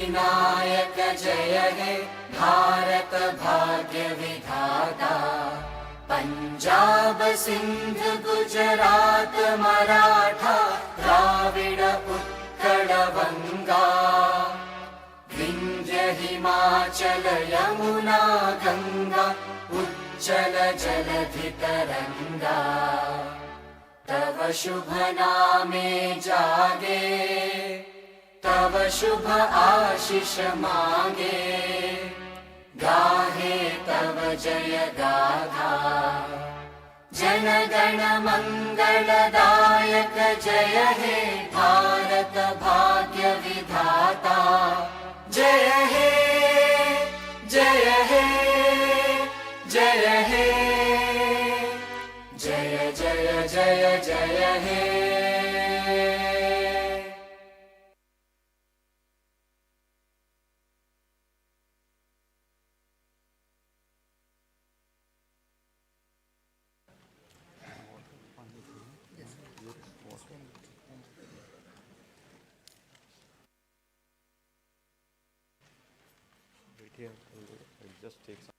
विनायक जय हे भारत भाग्य विधाता। पंजाब सिंध गुजरात मराठा द्राविड उत्कल बंगा। विंध्य हिमाचल यमुना गंगा उच्चल जलधि तरंगा। तव शुभ नामे जागे तव शुभ आशीष मांगे। गाहे तव जय गाथा जन गण मंगलदायक जय हे भारत भाग्य विधाता। जय हे जय हे जय हे जय जय जय जय हे। Just take some.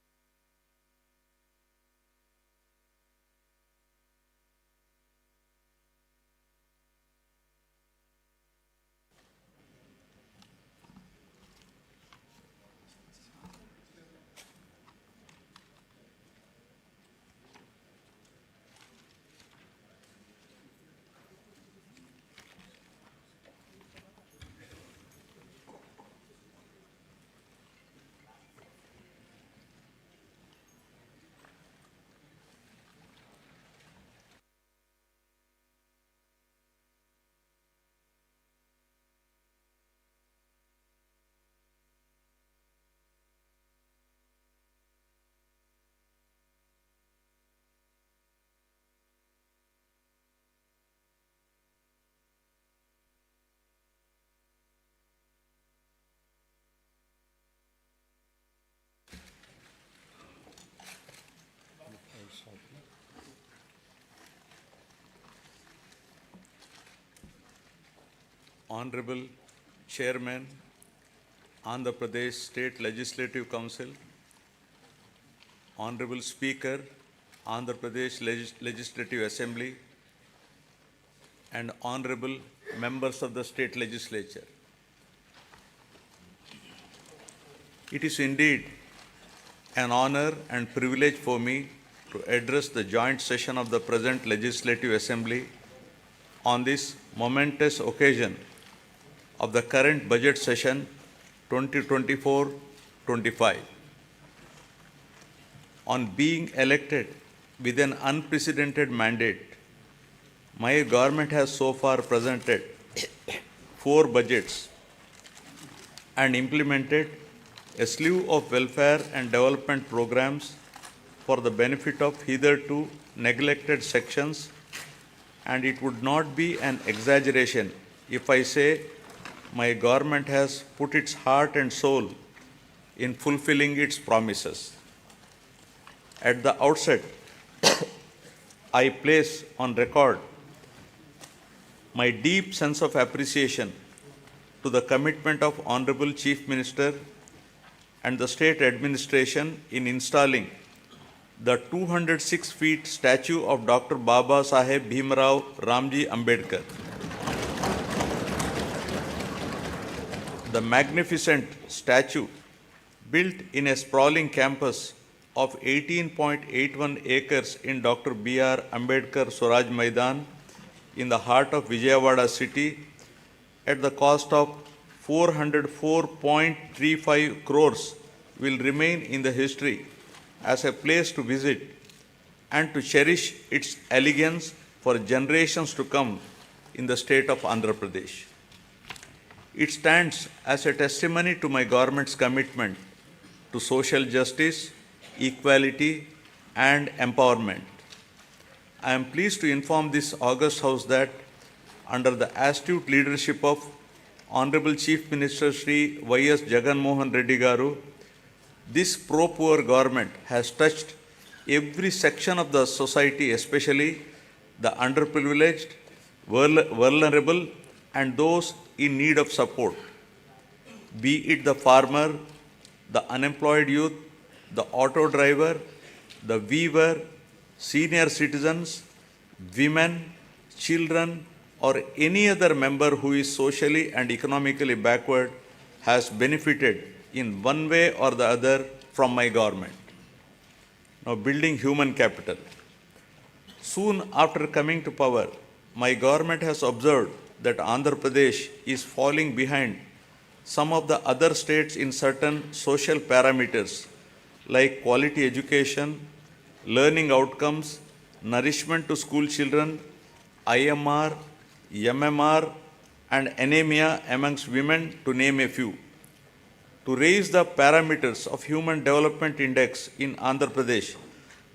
Honorable Chairman, Andhra Pradesh State Legislative Council, Honorable Speaker, Andhra Pradesh Legislative Assembly, and Honorable Members of the State Legislature. It is indeed an honor and privilege for me to address the joint session of the present Legislative Assembly on this momentous occasion of the current budget session 2024-25. On being elected with an unprecedented mandate, my government has so far presented 4 budgets and implemented a slew of welfare and development programs for the benefit of hitherto neglected sections, and it would not be an exaggeration if I say my government has put its heart and soul in fulfilling its promises. At the outset, I place on record my deep sense of appreciation to the commitment of Honorable Chief Minister and the state administration in installing the 206 feet statue of Dr. Baba Saheb Bhimrao Ramji Ambedkar. The magnificent statue, built in a sprawling campus of 18.81 acres in Dr. B.R. Ambedkar Swaraj Maidan in the heart of Vijayawada city, at the cost of 404.35 crores, will remain in the history as a place to visit and to cherish its elegance for generations to come in the state of Andhra Pradesh. It stands as a testimony to my government's commitment to social justice, equality, and empowerment. I am pleased to inform this august House that under the astute leadership of Honorable Chief Minister Shri Y.S. Jagan Mohan Reddy Garu, this pro-poor government has touched every section of the society, especially the underprivileged, vulnerable, and those in need of support. be it the farmer, the unemployed youth, the auto driver, the weaver, senior citizens, women, children, or any other member who is socially and economically backward has benefited in one way or the other from my government. Now, building human capital. Soon after coming to power, my government has observed that Andhra Pradesh is falling behind some of the other states in certain social parameters like quality education, learning outcomes, nourishment to school children, IMR, MMR, and anemia amongst women, to name a few. To raise the parameters of Human Development Index in Andhra Pradesh,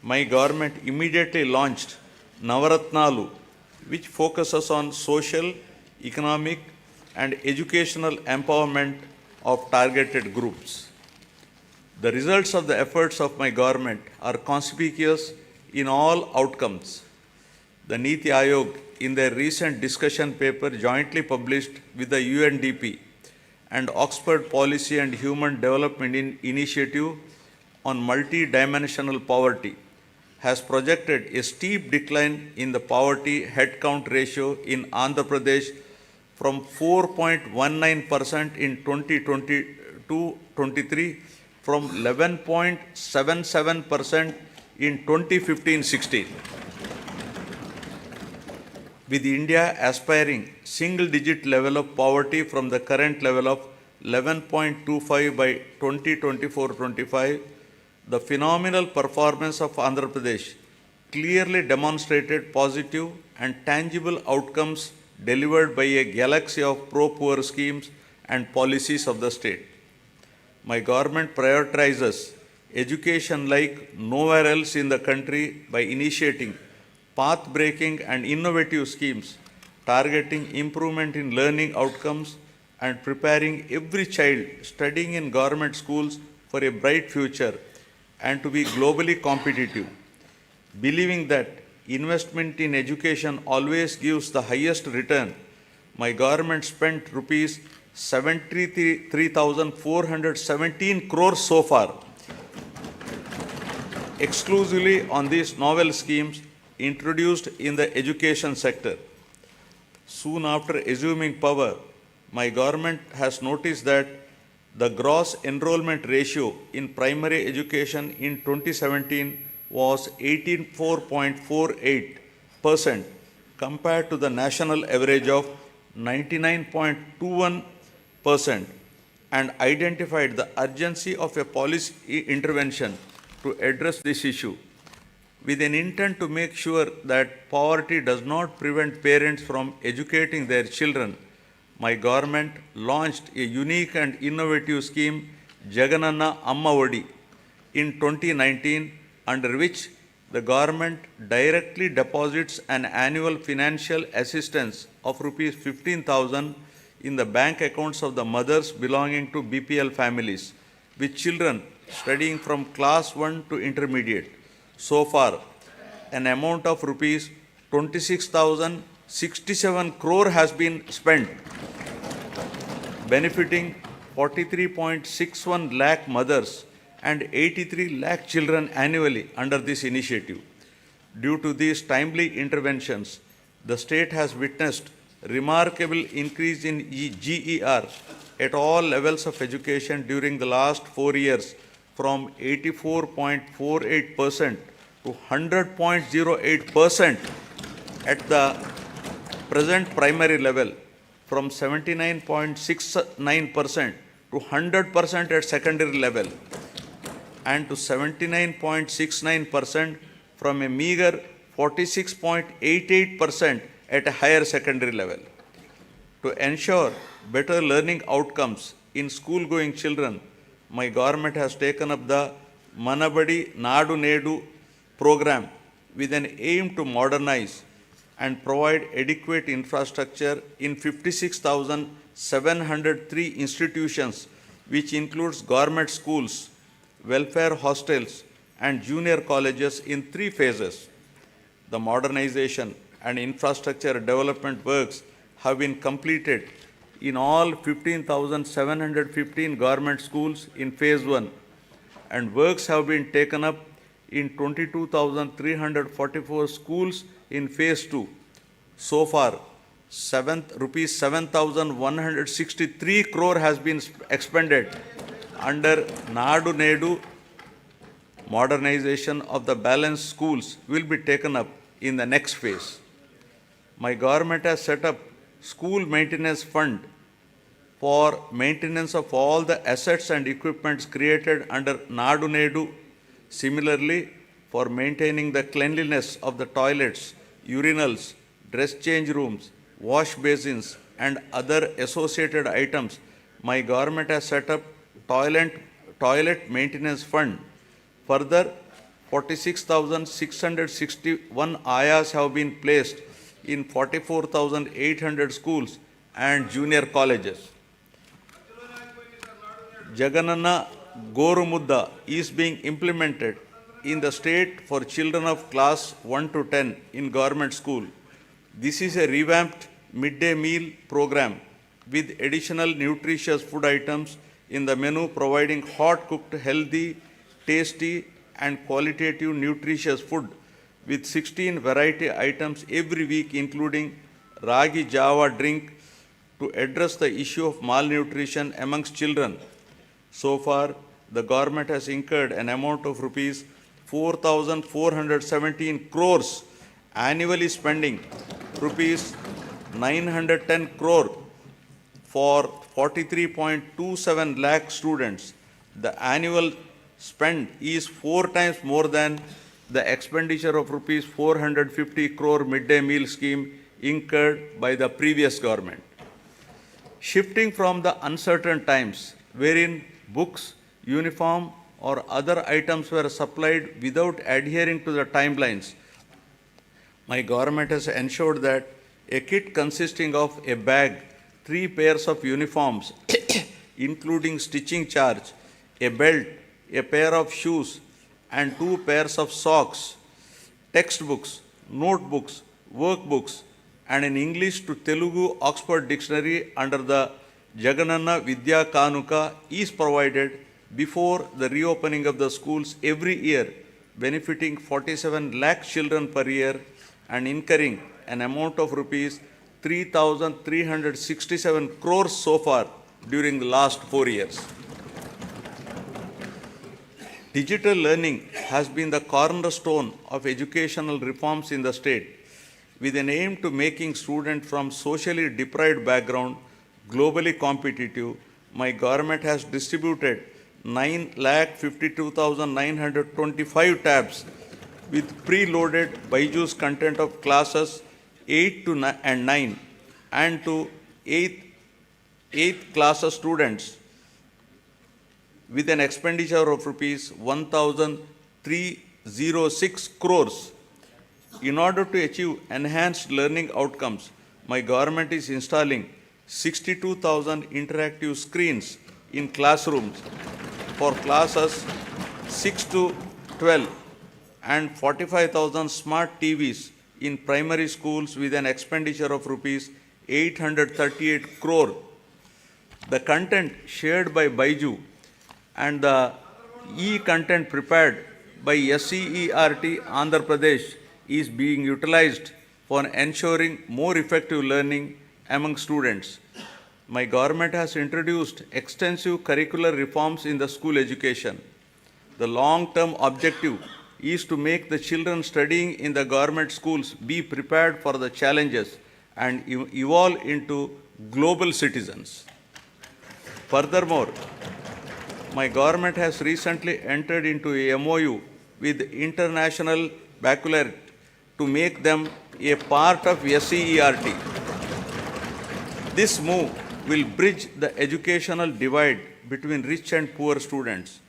my government immediately launched Navaratnalu, which focuses on social, economic, and educational empowerment of targeted groups. The results of the efforts of my government are conspicuous in all outcomes. The Niti Aayog, in their recent discussion paper jointly published with the UNDP and Oxford Policy and Human Development Initiative on multi-dimensional poverty, has projected a steep decline in the poverty headcount ratio in Andhra Pradesh from 4.19% in 2022-23 from 11.77% in 2015-16. With India aspiring single-digit level of poverty from the current level of 11.25 by 2024-25, the phenomenal performance of Andhra Pradesh clearly demonstrated positive and tangible outcomes delivered by a galaxy of pro-poor schemes and policies of the state. My government prioritizes education like nowhere else in the country by initiating path-breaking and innovative schemes targeting improvement in learning outcomes and preparing every child studying in government schools for a bright future and to be globally competitive. Believing that investment in education always gives the highest return, my government spent rupees 73,417 crores so far exclusively on these novel schemes introduced in the education sector. Soon after assuming power, my government has noticed that the gross enrollment ratio in primary education in 2017 was 84.48% compared to the national average of 99.21% and identified the urgency of a policy intervention to address this issue. With an intent to make sure that poverty does not prevent parents from educating their children, my government launched a unique and innovative scheme, Jagan Amma Odi, in 2019, under which the government directly deposits an annual financial assistance of rupees 15,000 in the bank accounts of the mothers belonging to BPL families, with children studying from class 1 to intermediate. So far, an amount of rupees 26,067 crore has been spent, benefiting 43.61 lakh mothers and 83 lakh children annually under this initiative. Due to these timely interventions, the state has witnessed remarkable increase in GER at all levels of education during the last 4 years, from 84.48% to 100.08% at the present primary level, from 79.69% to 100% at secondary level, and to 79.69% from a meager 46.88% at a higher secondary level. To ensure better learning outcomes in school-going children, my government has taken up the Manabadi Nadu Naidu program with an aim to modernize and provide adequate infrastructure in 56,703 institutions, which includes government schools, welfare hostels, and junior colleges in 3 phases. The modernization and infrastructure development works have been completed in all 15,715 government schools in phase 1, and works have been taken up in 22,344 schools in phase 2. So far, rupees 7,163 crore has been expended under naidu modernization of the balanced schools will be taken up in the next phase. My government has set up school maintenance fund for maintenance of all the assets and equipments created under naidu. Similarly, for maintaining the cleanliness of the toilets, urinals, dress change rooms, wash basins and other associated items, my government has set up toilet maintenance fund. Further, 46,661 ayas have been placed in 44,800 schools and junior colleges. Jaganana Gorumudda is being implemented in the state for children of class 1 to 10 in government school. This is a revamped midday meal program with additional nutritious food items in the menu, providing hot cooked, healthy, tasty and qualitative nutritious food with 16 variety items every week, including ragi java drink to address the issue of malnutrition amongst children. So far, the government has incurred an amount of rupees 4,417 crores, annually spending rupees 910 crore for 43.27 lakh students. The annual spend is 4 times more than the expenditure of rupees 450 crore midday meal scheme incurred by the previous government. Shifting from the uncertain times wherein books, uniform or other items were supplied without adhering to the timelines, my government has ensured that a kit consisting of a bag, 3 pairs of uniforms, including stitching charge, a belt, a pair of shoes, and 2 pairs of socks, textbooks, notebooks, workbooks, and an English to Telugu Oxford Dictionary under the Jaganana Vidya Kanuka is provided before the reopening of the schools every year, benefiting 47 lakh children per year and incurring an amount of rupees 3,367 crores so far during the last 4 years. Digital learning has been the cornerstone of educational reforms in the state, with an aim to making students from socially deprived background globally competitive. My government has distributed 9,52,925 tabs with preloaded Byju's content of classes 8 to 9 and to 8th class students with an expenditure of rupees 1,306 crores. In order to achieve enhanced learning outcomes, my government is installing 62,000 interactive screens in classrooms for classes 6 to 12 and 45,000 smart TVs in primary schools with an expenditure of rupees 838 crore. The content shared by Byju and the e-content prepared by SCERT Andhra Pradesh is being utilized for ensuring more effective learning among students. My government has introduced extensive curricular reforms in the school education. The long-term objective is to make the children studying in the government schools be prepared for the challenges and evolve into global citizens. Furthermore, my government has recently entered into a MOU with International Baccalaureate to make them a part of SCERT. This move will bridge the educational divide between rich and poor students,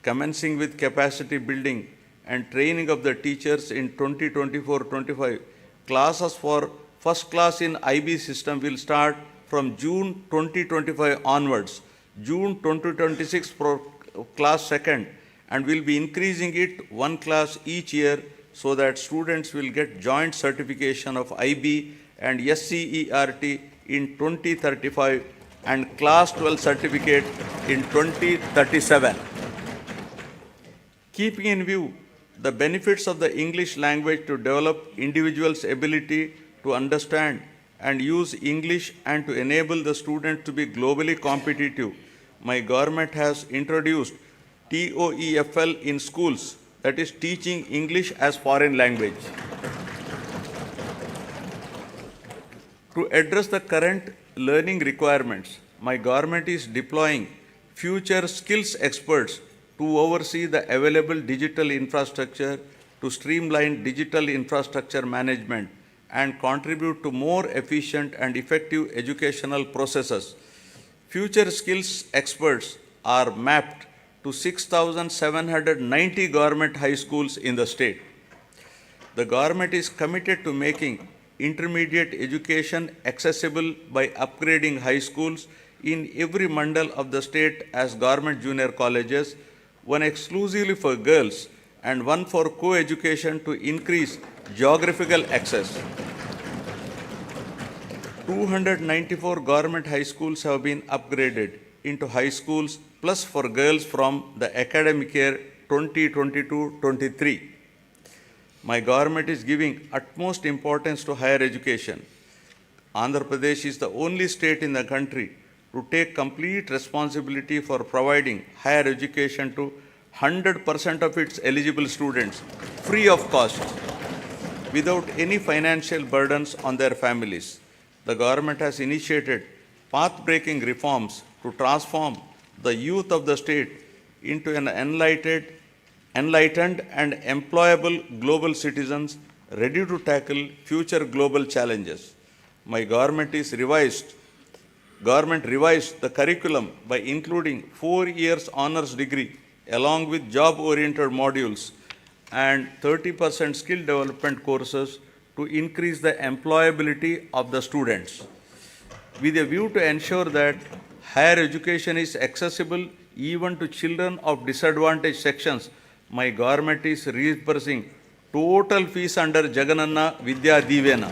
commencing with capacity building and training of the teachers in 2024-25. Classes for first class in IB system will start from June 2025 onwards, June 2026 for class second, and will be increasing it 1 class each year so that students will get joint certification of IB and SCERT in 2035 and Class 12 certificate in 2037. Keeping in view the benefits of the English language to develop individuals' ability to understand and use English and to enable the student to be globally competitive, my government has introduced TOEFL in schools, that is teaching English as foreign language. To address the current learning requirements, my government is deploying future skills experts to oversee the available digital infrastructure, to streamline digital infrastructure management and contribute to more efficient and effective educational processes. Future skills experts are mapped to 6,790 government high schools in the state. The government is committed to making intermediate education accessible by upgrading high schools in every mandal of the state as government junior colleges, one exclusively for girls and one for co-education to increase geographical access. 294 government high schools have been upgraded into high schools plus for girls from the academic year 2022-23. My government is giving utmost importance to higher education. Andhra Pradesh is the only state in the country to take complete responsibility for providing higher education to 100% of its eligible students, free of cost, without any financial burdens on their families. The government has initiated path-breaking reforms to transform the youth of the state into an enlightened and employable global citizens ready to tackle future global challenges. My government revised the curriculum by including 4 years honors degree along with job-oriented modules and 30% skill development courses to increase the employability of the students. With a view to ensure that higher education is accessible even to children of disadvantaged sections, my government is reimbursing total fees under Jagan Vidya Divena.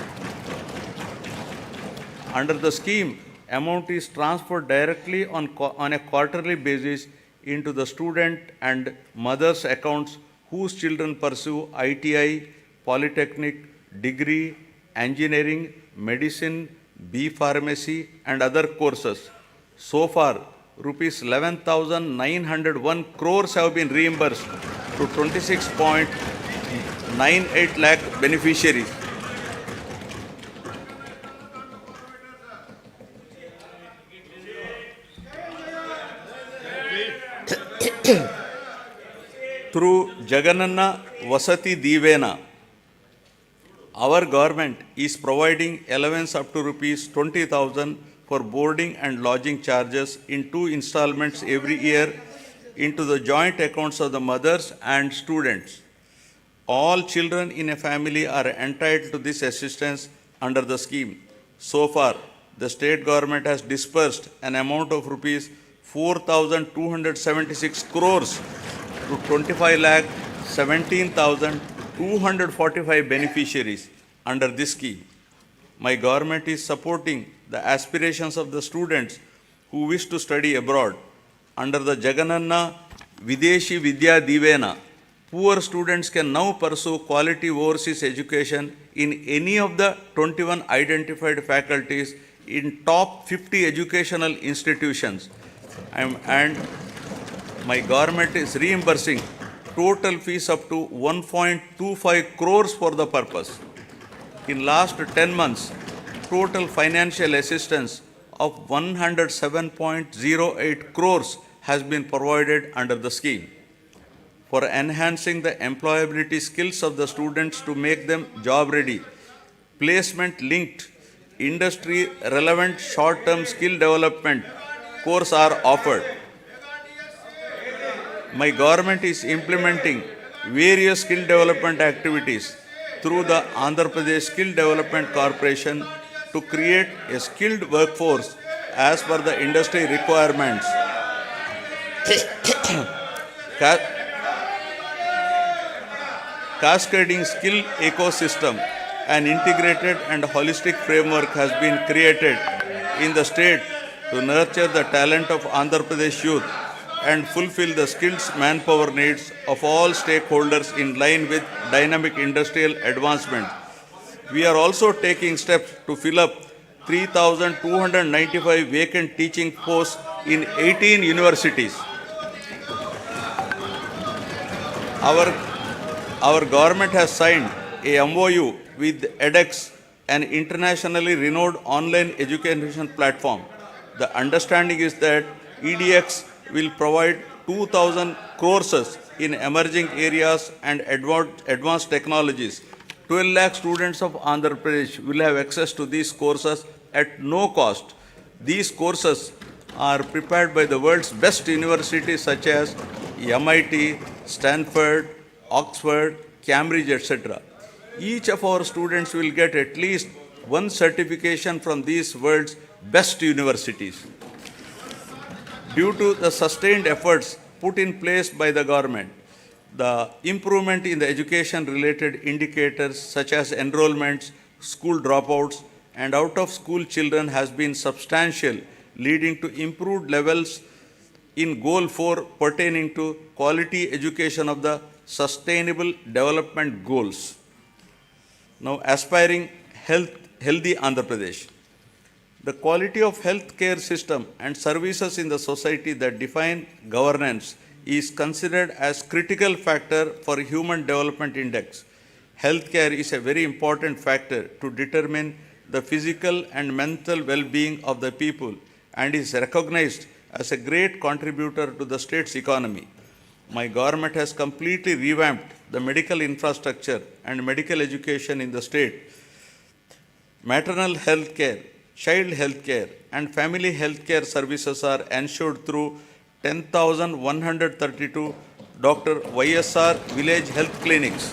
Under the scheme, amount is transferred directly on a quarterly basis into the student and mother's accounts whose children pursue ITI, polytechnic, degree, engineering, medicine, B pharmacy and other courses. So far, rupees 11,901 crores have been reimbursed to 26.98 lakh beneficiaries. Through Jagananna Vasati Divena, our government is providing allowance up to rupees 20,000 for boarding and lodging charges in 2 installments every year into the joint accounts of the mothers and students. All children in a family are entitled to this assistance under the scheme. So far, the state government has disbursed an amount of rupees 4,276 crores to 25,17,245 beneficiaries under this scheme. My government is supporting the aspirations of the students who wish to study abroad. Under the Jagananna Videshi Vidya Divena, poor students can now pursue quality overseas education in any of the 21 identified faculties in top 50 educational institutions. And my government is reimbursing total fees up to 1.25 crores for the purpose. In last 10 months, total financial assistance of 107.08 crores has been provided under the scheme. For enhancing the employability skills of the students to make them job ready, placement-linked, industry-relevant short-term skill development courses are offered. My government is implementing various skill development activities through the Andhra Pradesh Skill Development Corporation to create a skilled workforce as per the industry requirements. Cascading skill ecosystem, an integrated and holistic framework has been created in the state to nurture the talent of Andhra Pradesh youth and fulfill the skills manpower needs of all stakeholders in line with dynamic industrial advancement. We are also taking steps to fill up 3,295 vacant teaching posts in 18 universities. Our government has signed a MOU with edX, an internationally renowned online education platform. The understanding is that EDX will provide 2,000 courses in emerging areas and advanced technologies. 12 lakh students of Andhra Pradesh will have access to these courses at no cost. These courses are prepared by the world's best universities such as MIT, Stanford, Oxford, Cambridge, etc. Each of our students will get at least one certification from these world's best universities. Due to the sustained efforts put in place by the government, the improvement in the education-related indicators such as enrollments, school dropouts, and out-of-school children has been substantial, leading to improved levels in Goal 4 pertaining to quality education of the Sustainable Development Goals. Now, aspiring healthy Andhra Pradesh. The quality of healthcare system and services in the society that define governance is considered as critical factor for Human Development Index. Healthcare is a very important factor to determine the physical and mental well-being of the people and is recognized as a great contributor to the state's economy. My government has completely revamped the medical infrastructure and medical education in the state. Maternal health care, child health care, and family health care services are ensured through 10,132 Dr. YSR village health clinics,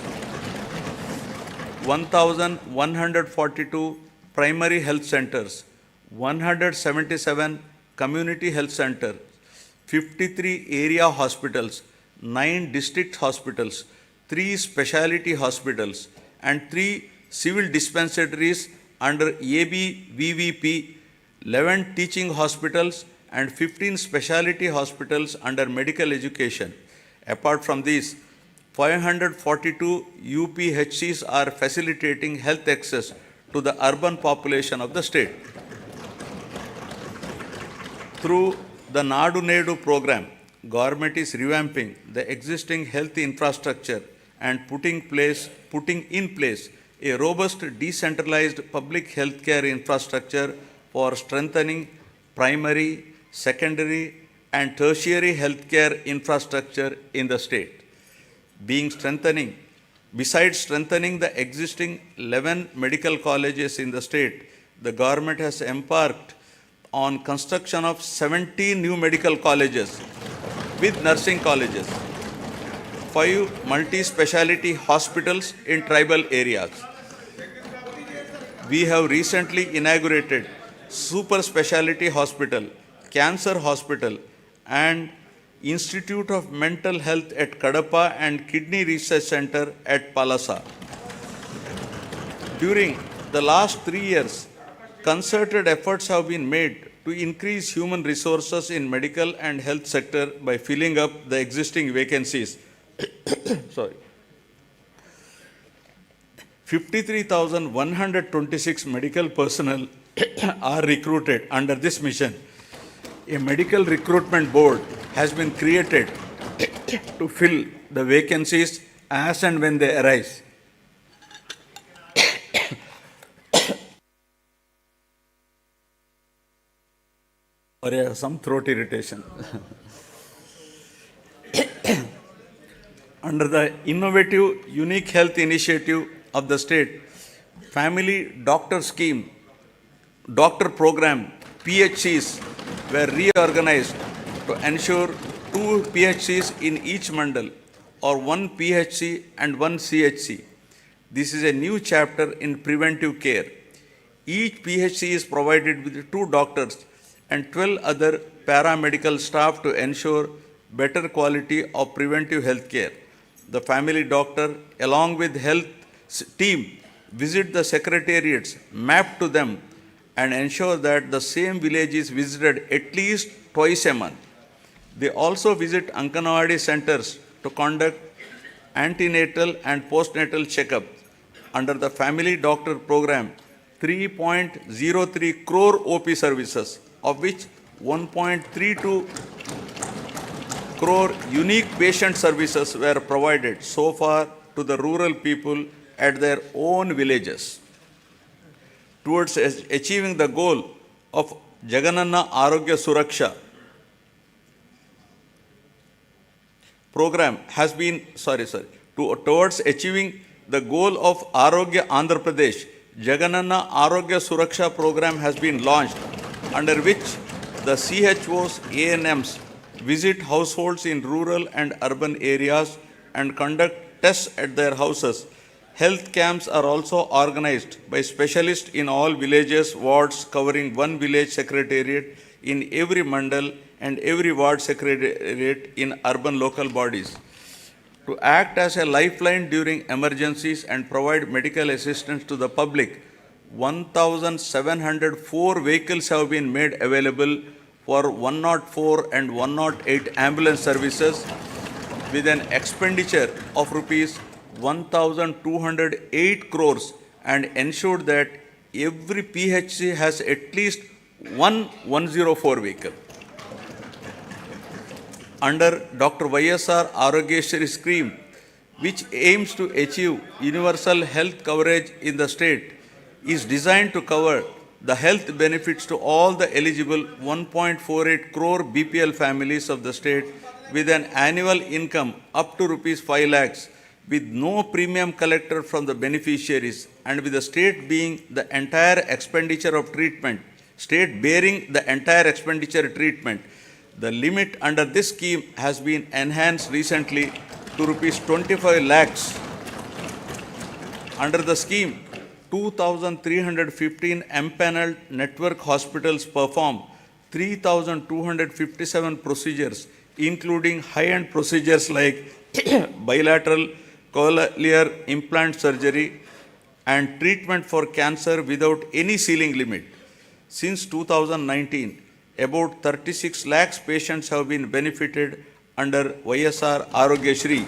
1,142 primary health centers, 177 community health centers, 53 area hospitals, 9 district hospitals, 3 specialty hospitals, and 3 civil dispensaries under ABVVP, 11 teaching hospitals, and 15 specialty hospitals under medical education. Apart from these, 542 UPHCs are facilitating health access to the urban population of the state. Through the naidu program, government is revamping the existing health infrastructure and putting in place a robust decentralized public healthcare infrastructure for strengthening primary, secondary, and tertiary healthcare infrastructure in the state. Besides strengthening the existing 11 medical colleges in the state, the government has embarked on construction of 17 new medical colleges with nursing colleges, 5 multi-speciality hospitals in tribal areas. We have recently inaugurated super speciality hospital, cancer hospital, and Institute of Mental Health at Kadapa and Kidney Research Center at Palasa. During the last 3 years, concerted efforts have been made to increase human resources in medical and health sector by filling up the existing vacancies. 53,126 medical personnel are recruited under this mission. A medical recruitment board has been created to fill the vacancies as and when they arise. Or I have some throat irritation. Under the innovative, unique health initiative of the state, Family Doctor Scheme, Doctor Program, PHCs were reorganized to ensure 2 PHCs in each mandal or 1 PHC and 1 CHC. This is a new chapter in preventive care. Each PHC is provided with 2 doctors and 12 other paramedical staff to ensure better quality of preventive health care. The family doctor, along with health team, visit the secretariats mapped to them and ensure that the same village is visited at least twice a month. They also visit Anganwadi centers to conduct antenatal and postnatal checkup. Under the family doctor program, 3.03 crore OP services, of which 1.32 crore unique patient services were provided so far to the rural people at their own villages. Towards achieving the goal of Jagananna Arogya Suraksha program has been, towards achieving the goal of Arogya Andhra Pradesh, Jagananna Arogya Suraksha program has been launched, under which the CHOs, ANMs visit households in rural and urban areas and conduct tests at their houses. Health camps are also organized by specialists in all villages, wards, covering one village secretariat in every mandal and every ward secretariat in urban local bodies. To act as a lifeline during emergencies and provide medical assistance to the public, 1,704 vehicles have been made available for 104 and 108 ambulance services with an expenditure of rupees 1,208 crores and ensured that every PHC has at least one 104 vehicle. Under Dr. YSR Arogyeshri scheme, which aims to achieve universal health coverage in the state, is designed to cover the health benefits to all the eligible 1.48 crore BPL families of the state with an annual income up to rupees 5 lakhs, with no premium collected from the beneficiaries, and with the state being the entire expenditure of treatment, state bearing the entire expenditure treatment. The limit under this scheme has been enhanced recently to rupees 25 lakhs. Under the scheme, 2,315 empaneled network hospitals perform 3,257 procedures, including high-end procedures like bilateral cochlear implant surgery and treatment for cancer without any ceiling limit. Since 2019, about 36 lakhs patients have been benefited under YSR Arogyeshri,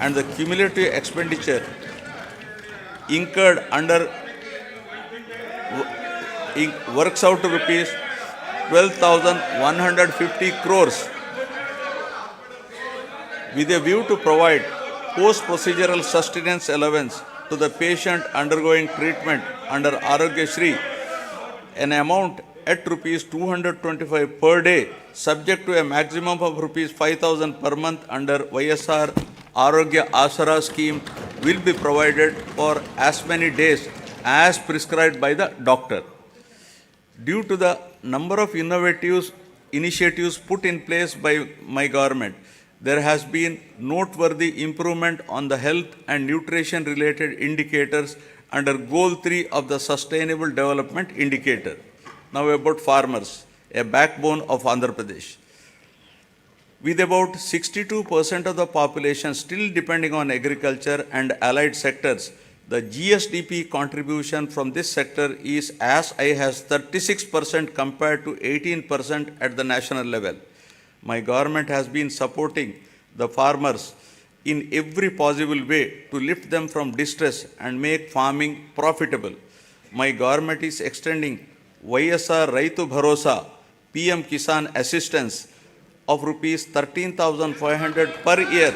and the cumulative expenditure incurred under works out to rupees 12,150 crores, with a view to provide post-procedural sustenance allowance to the patient undergoing treatment under Arogyeshri, an amount at rupees 225 per day, subject to a maximum of rupees 5,000 per month under YSR Arogya Asara scheme, will be provided for as many days as prescribed by the doctor. Due to the number of innovative initiatives put in place by my government, there has been noteworthy improvement on the health and nutrition related indicators under Goal 3 of the Sustainable Development Indicator. Now about farmers, a backbone of Andhra Pradesh. With about 62% of the population still depending on agriculture and allied sectors, the GSDP contribution from this sector is as high as 36% compared to 18% at the national level. My government has been supporting the farmers in every possible way to lift them from distress and make farming profitable. My government is extending YSR Raitu Bharosa PM Kisan assistance of rupees 13,500 per year,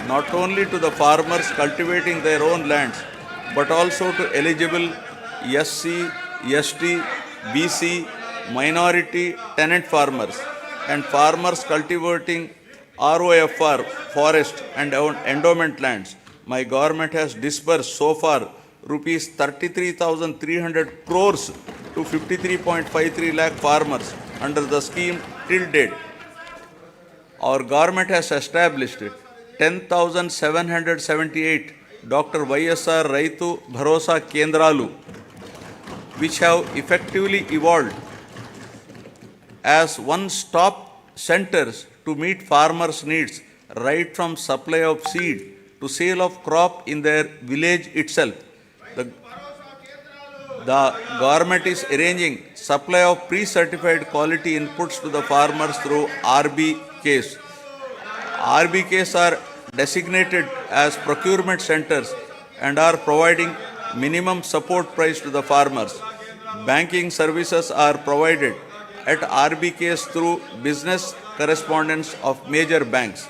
not only to the farmers cultivating their own lands, but also to eligible SC, ST, BC, minority tenant farmers and farmers cultivating ROFR, forest and endowment lands. My government has disbursed so far rupees 33,300 crores to 53.53 lakh farmers under the scheme till date. Our government has established 10,778 Dr. YSR Raitu Bharosa Kendralu, which have effectively evolved as one-stop centers to meet farmers' needs, right from supply of seed to sale of crop in their village itself. The government is arranging supply of pre-certified quality inputs to the farmers through RBKs. RBKs are designated as procurement centers and are providing minimum support price to the farmers. Banking services are provided at RBKs through business correspondents of major banks.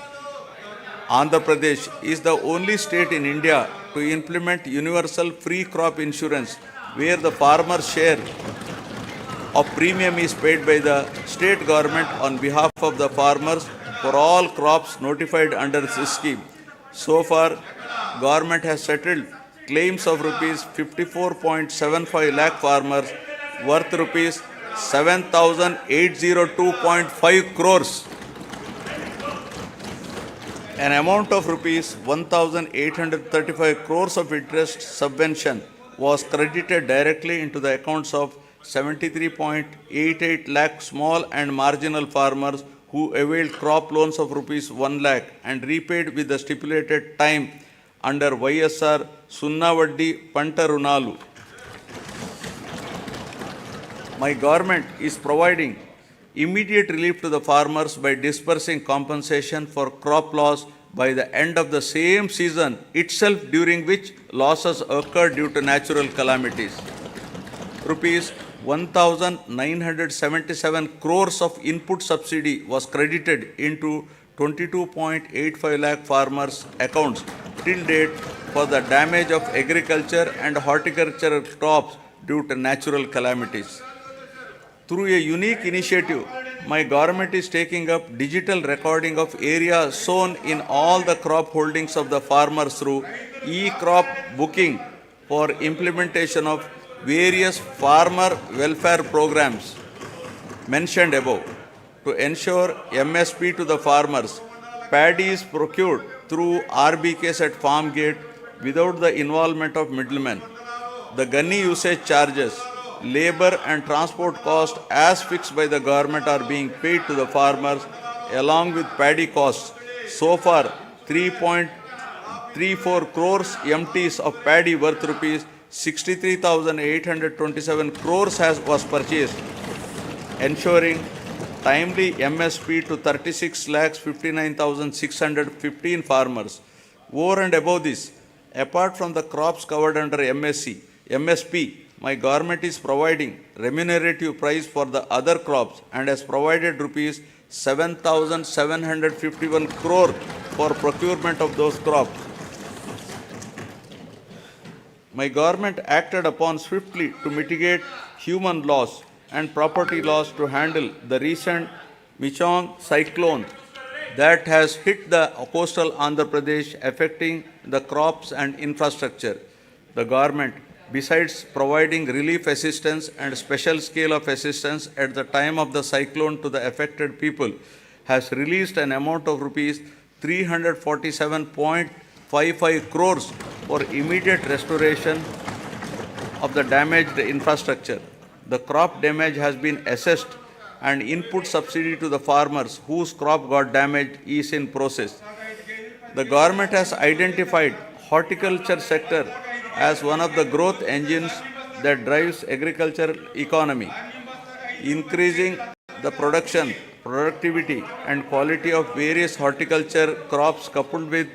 Andhra Pradesh is the only state in India to implement universal free crop insurance, where the farmer's share of premium is paid by the state government on behalf of the farmers for all crops notified under this scheme. So far, government has settled claims of rupees 54.75 lakh farmers worth rupees 7,802.5 crores. An amount of rupees 1,835 crores of interest subvention was credited directly into the accounts of 73.88 lakh small and marginal farmers who availed crop loans of rupees 1 lakh and repaid with the stipulated time under YSR Sunnavaddi Panta Runalu. My government is providing immediate relief to the farmers by disbursing compensation for crop loss by the end of the same season itself, during which losses occurred due to natural calamities. Rupees 1,977 crores of input subsidy was credited into 22.85 lakh farmers' accounts till date for the damage of agriculture and horticultural crops due to natural calamities. Through a unique initiative, my government is taking up digital recording of area sown in all the crop holdings of the farmers through e-crop booking for implementation of various farmer welfare programs mentioned above. To ensure MSP to the farmers, paddy is procured through RBKs at farm gate without the involvement of middlemen. The gunny usage charges, labor and transport cost as fixed by the government are being paid to the farmers along with paddy costs. So far, 3.34 crores MTs of paddy worth rupees 63,827 crores was purchased, ensuring timely MSP to 36,59,615 farmers. Over and above this, apart from the crops covered under MSP, my government is providing remunerative price for the other crops and has provided rupees 7,751 crore for procurement of those crops. My government acted upon swiftly to mitigate human loss and property loss to handle the recent Michong cyclone that has hit the coastal Andhra Pradesh, affecting the crops and infrastructure. The government, besides providing relief assistance and special scale of assistance at the time of the cyclone to the affected people, has released an amount of rupees 347.55 crores for immediate restoration of the damaged infrastructure. The crop damage has been assessed and input subsidy to the farmers whose crop got damaged is in process. The government has identified horticulture sector as one of the growth engines that drives agricultural economy, increasing the production, productivity and quality of various horticulture crops coupled with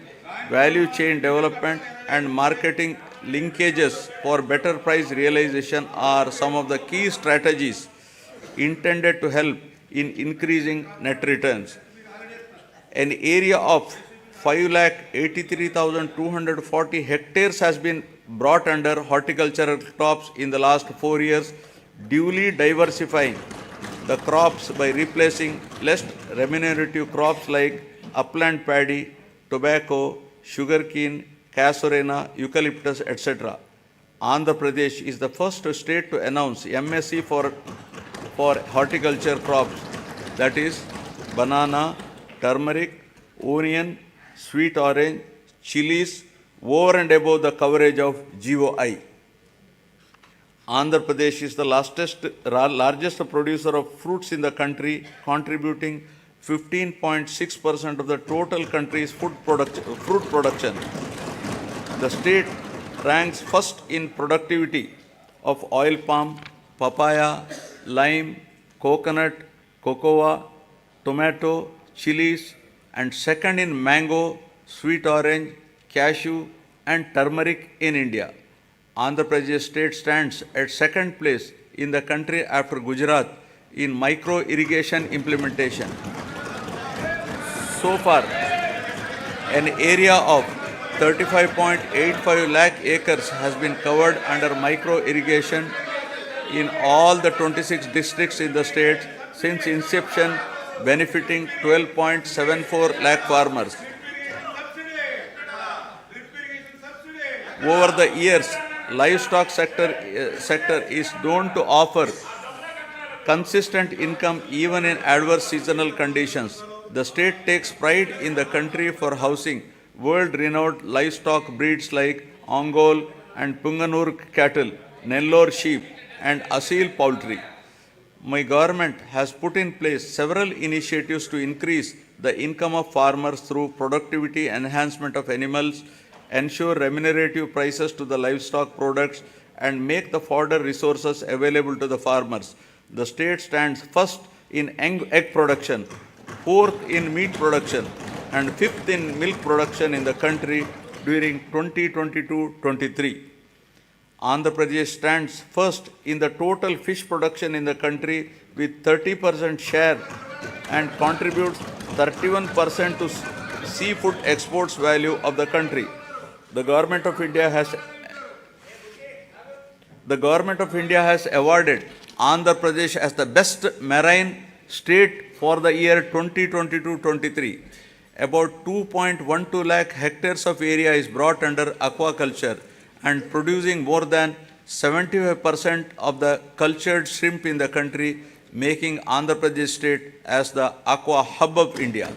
value chain development and marketing linkages for better price realization are some of the key strategies intended to help in increasing net returns. An area of 5,83,240 hectares has been brought under horticultural crops in the last 4 years, duly diversifying the crops by replacing less remunerative crops like upland paddy, tobacco, sugarcane, casorena, eucalyptus, etc. Andhra Pradesh is the first state to announce MSc for horticulture crops, that is banana, turmeric, onion, sweet orange, chilies, over and above the coverage of GOI. Andhra Pradesh is the largest producer of fruits in the country, contributing 15.6% of the total country's fruit production. The state ranks first in productivity of oil palm, papaya, lime, coconut, cocoa, tomato, chilies, and second in mango, sweet orange, cashew, and turmeric in India. Andhra Pradesh state stands at second place in the country after Gujarat in micro irrigation implementation. So far, an area of 35.85 lakh acres has been covered under micro irrigation in all the 26 districts in the state since inception, benefiting 12.74 lakh farmers. Over the years, livestock sector is known to offer consistent income even in adverse seasonal conditions. The state takes pride in the country for housing world-renowned livestock breeds like Ongole and Punganur cattle, Nellore sheep, and Asil poultry. My government has put in place several initiatives to increase the income of farmers through productivity enhancement of animals, ensure remunerative prices to the livestock products, and make the fodder resources available to the farmers. The state stands first in egg production, fourth in meat production, and fifth in milk production in the country during 2022-23. Andhra Pradesh stands first in the total fish production in the country with 30% share and contributes 31% to seafood exports value of the country. The Government of India has awarded Andhra Pradesh as the best marine state for the year 2022-23. About 2.12 lakh hectares of area is brought under aquaculture and producing more than 75% of the cultured shrimp in the country, making Andhra Pradesh state as the aqua hub of India.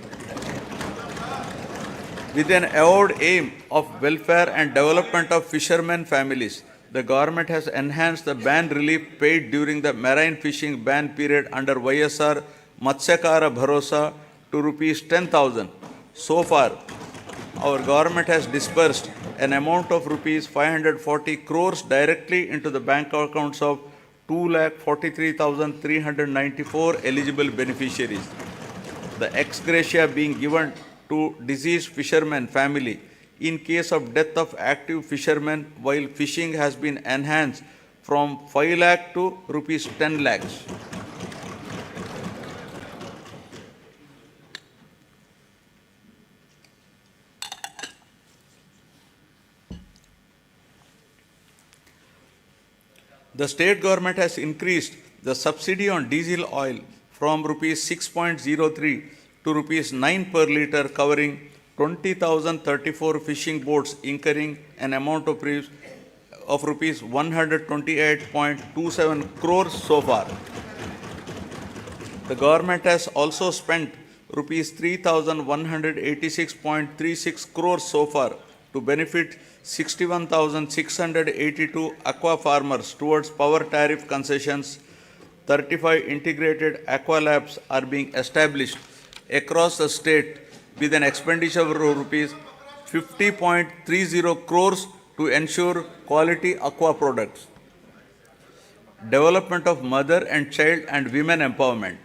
With an avowed aim of welfare and development of fishermen families, the government has enhanced the ban relief paid during the marine fishing ban period under YSR Matsyakara Bharosa to rupees 10,000. So far, our government has disbursed an amount of rupees 540 crores directly into the bank accounts of 2,43,394 eligible beneficiaries. The ex gratia being given to deceased fishermen family in case of death of active fishermen while fishing has been enhanced from 5 lakh to rupees 10 lakhs. The state government has increased the subsidy on diesel oil from rupees 6.03 to rupees 9 per litre, covering 20,034 fishing boats incurring an amount of rupees 128.27 crores so far. The government has also spent rupees 3,186.36 crores so far to benefit 61,682 aqua farmers towards power tariff concessions. 35 integrated aqua labs are being established across the state with an expenditure of rupees 50.30 crores to ensure quality aqua products. Development of mother and child and women empowerment.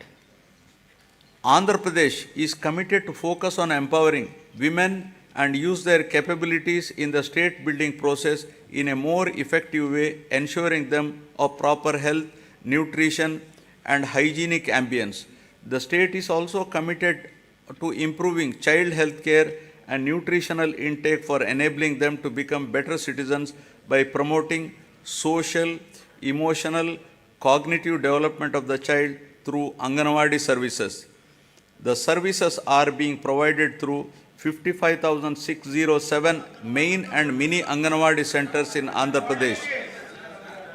Andhra Pradesh is committed to focus on empowering women and use their capabilities in the state building process in a more effective way, ensuring them of proper health, nutrition, and hygienic ambience. The state is also committed to improving child health care and nutritional intake for enabling them to become better citizens by promoting social, emotional, cognitive development of the child through Anganwadi services. The services are being provided through 55,607 main and mini Anganwadi centers in Andhra Pradesh.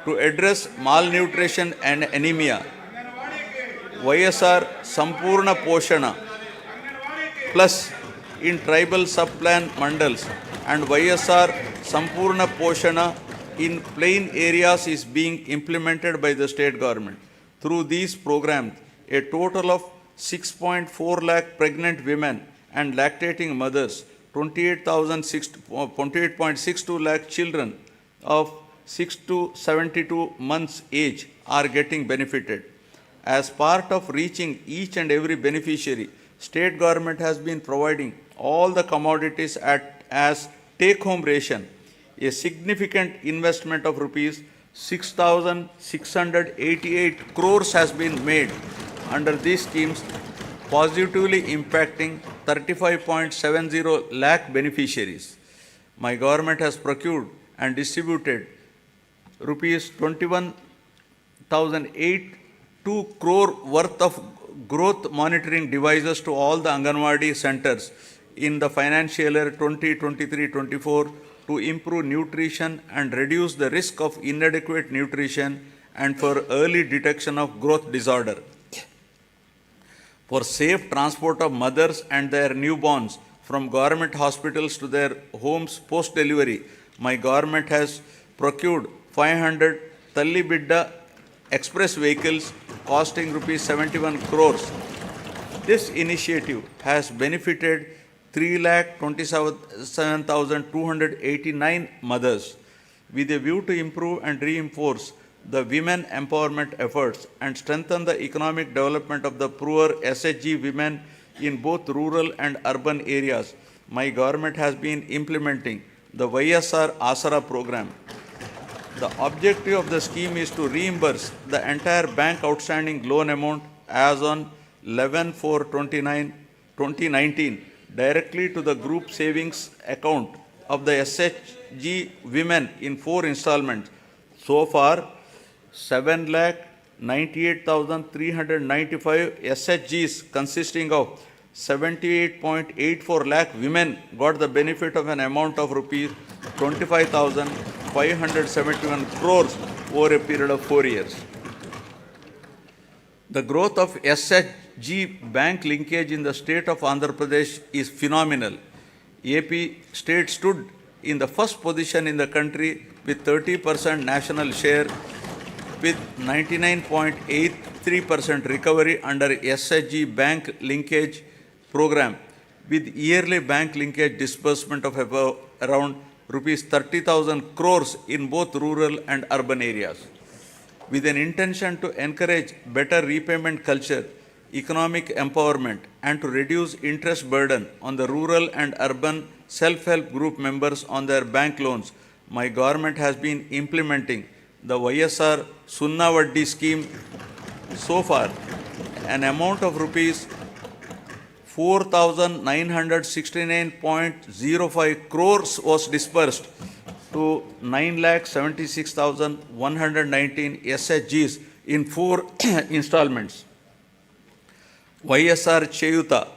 To address malnutrition and anemia, YSR Sampurna Poshana Plus in tribal sub-plan mandals and YSR Sampurna Poshana in plain areas is being implemented by the state government. Through these programs, a total of 6.4 lakh pregnant women and lactating mothers, 28.62 lakh children of 6 to 72 months age are getting benefited. As part of reaching each and every beneficiary, state government has been providing all the commodities as take-home ration. A significant investment of rupees 6,688 crores has been made under these schemes, positively impacting 35.70 lakh beneficiaries. My government has procured and distributed rupees 21,082 crore worth of growth monitoring devices to all the Anganwadi centers in the financial year 2023-24 to improve nutrition and reduce the risk of inadequate nutrition and for early detection of growth disorder. For safe transport of mothers and their newborns from government hospitals to their homes post-delivery, my government has procured 500 Talli Bidda express vehicles costing rupees 71 crores. This initiative has benefited 3,27,289 mothers. With a view to improve and reinforce the women empowerment efforts and strengthen the economic development of the poor SHG women in both rural and urban areas, my government has been implementing the YSR Asara program. The objective of the scheme is to reimburse the entire bank outstanding loan amount as on 11/4/2019 directly to the group savings account of the SHG women in 4 installments. So far, 7,98,395 SHGs consisting of 78.84 lakh women got the benefit of an amount of rupees 25,571 crores over a period of 4 years. The growth of SHG bank linkage in the state of Andhra Pradesh is phenomenal. AP state stood in the first position in the country with 30% national share with 99.83% recovery under SHG bank linkage program with yearly bank linkage disbursement of about around rupees 30,000 crores in both rural and urban areas. With an intention to encourage better repayment culture, economic empowerment, and to reduce interest burden on the rural and urban self-help group members on their bank loans, my government has been implementing the YSR Sunna Vaddi scheme. So far, an amount of rupees 4,969.05 crores was disbursed to 9,76,119 SHGs in 4 installments. YSR Cheyuta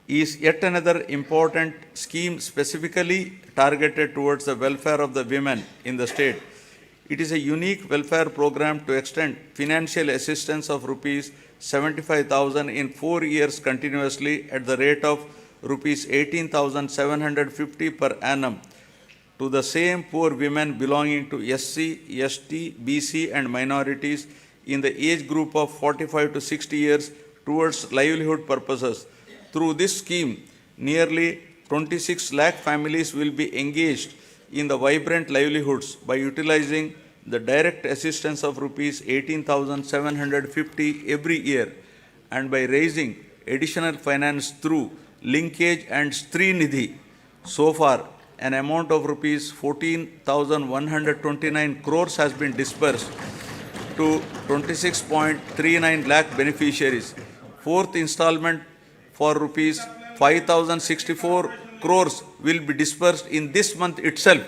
is yet another important scheme specifically targeted towards the welfare of the women in the state. It is a unique welfare program to extend financial assistance of rupees 75,000 in 4 years continuously at the rate of rupees 18,750 per annum to the same poor women belonging to SC, ST, BC and minorities in the age group of 45 to 60 years towards livelihood purposes. Through this scheme, nearly 26 lakh families will be engaged in the vibrant livelihoods by utilizing the direct assistance of rupees 18,750 every year and by raising additional finance through linkage and Stree Nidhi. So far, an amount of rupees 14,129 crores has been disbursed to 26.39 lakh beneficiaries. 4th installment for rupees 5,064 crores will be disbursed in this month itself.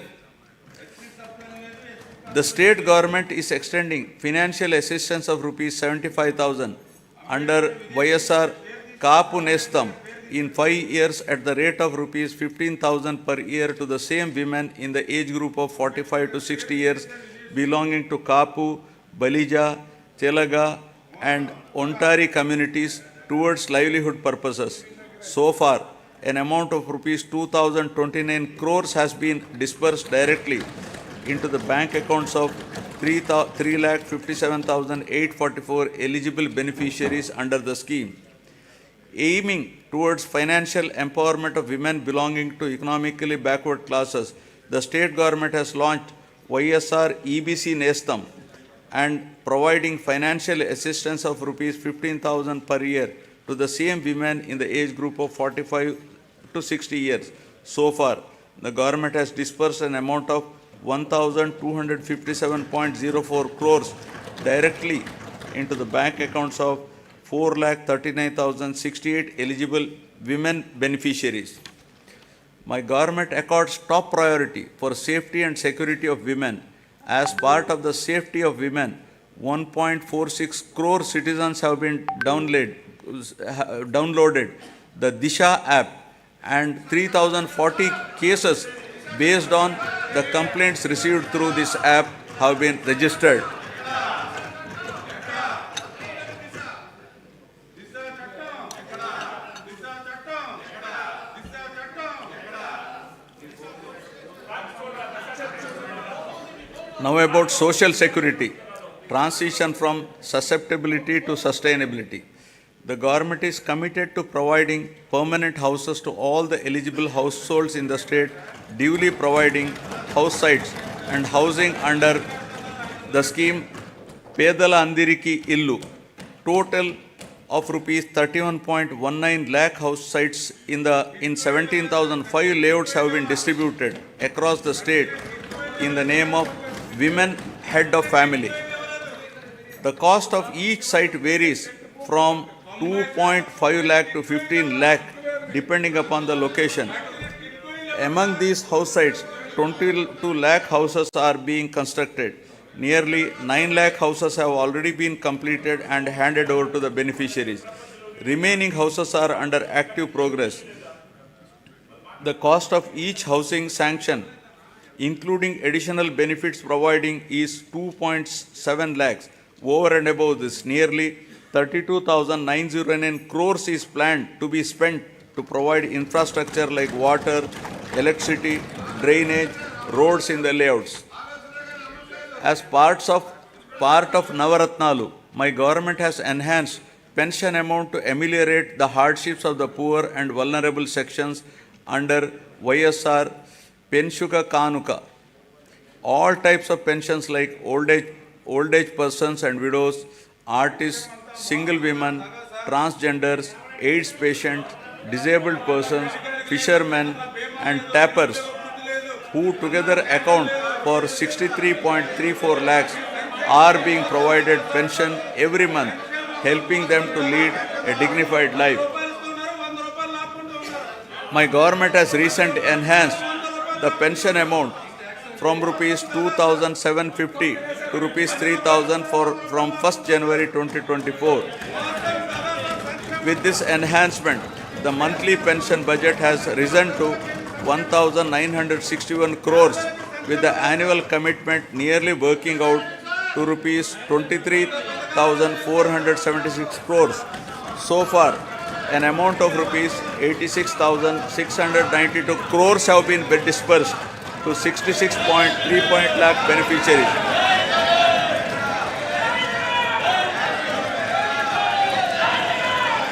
The state government is extending financial assistance of rupees 75,000 under YSR Kaapu Nestam in 5 years at the rate of rupees 15,000 per year to the same women in the age group of 45 to 60 years belonging to Kaapu, Balija, Telaga and Ontari communities towards livelihood purposes. So far, an amount of rupees 2,029 crores has been disbursed directly into the bank accounts of 3,57,844 eligible beneficiaries under the scheme. Aiming towards financial empowerment of women belonging to economically backward classes, the state government has launched YSR EBC Nestam and providing financial assistance of rupees 15,000 per year to the same women in the age group of 45 to 60 years. So far, the government has disbursed an amount of 1,257.04 crores directly into the bank accounts of 4,39,068 eligible women beneficiaries. My government accords top priority for safety and security of women. As part of the safety of women, 1.46 crore citizens have been downloaded the Disha app, and 3,040 cases based on the complaints received through this app have been registered. Now about social security, transition from susceptibility to sustainability. The government is committed to providing permanent houses to all the eligible households in the state, duly providing house sites and housing under the scheme Pedala Andiriki Illu. Total of rupees 31.19 lakh house sites in 17,005 layouts have been distributed across the state in the name of women head of family. The cost of each site varies from 2.5 lakh to 15 lakh depending upon the location. Among these house sites, 22 lakh houses are being constructed. Nearly 9 lakh houses have already been completed and handed over to the beneficiaries. Remaining houses are under active progress. The cost of each housing sanction, including additional benefits providing, is 2.7 lakhs. Over and above this, nearly 32,909 crores is planned to be spent to provide infrastructure like water, electricity, drainage, roads in the layouts. As part of Navaratnalu, my government has enhanced pension amount to ameliorate the hardships of the poor and vulnerable sections under YSR Penshuka Kanuka. All types of pensions like old age persons and widows, artists, single women, transgenders, AIDS patients, disabled persons, fishermen and tappers, who together account for 63.34 lakhs, are being provided pension every month, helping them to lead a dignified life. My government has recently enhanced the pension amount from rupees 2,750 to rupees 3,000 from 1st January 2024. With this enhancement, the monthly pension budget has risen to 1,961 crores, with the annual commitment nearly working out to rupees 23,476 crores. So far, an amount of rupees 86,692 crores have been dispersed to 66.3 lakh beneficiaries.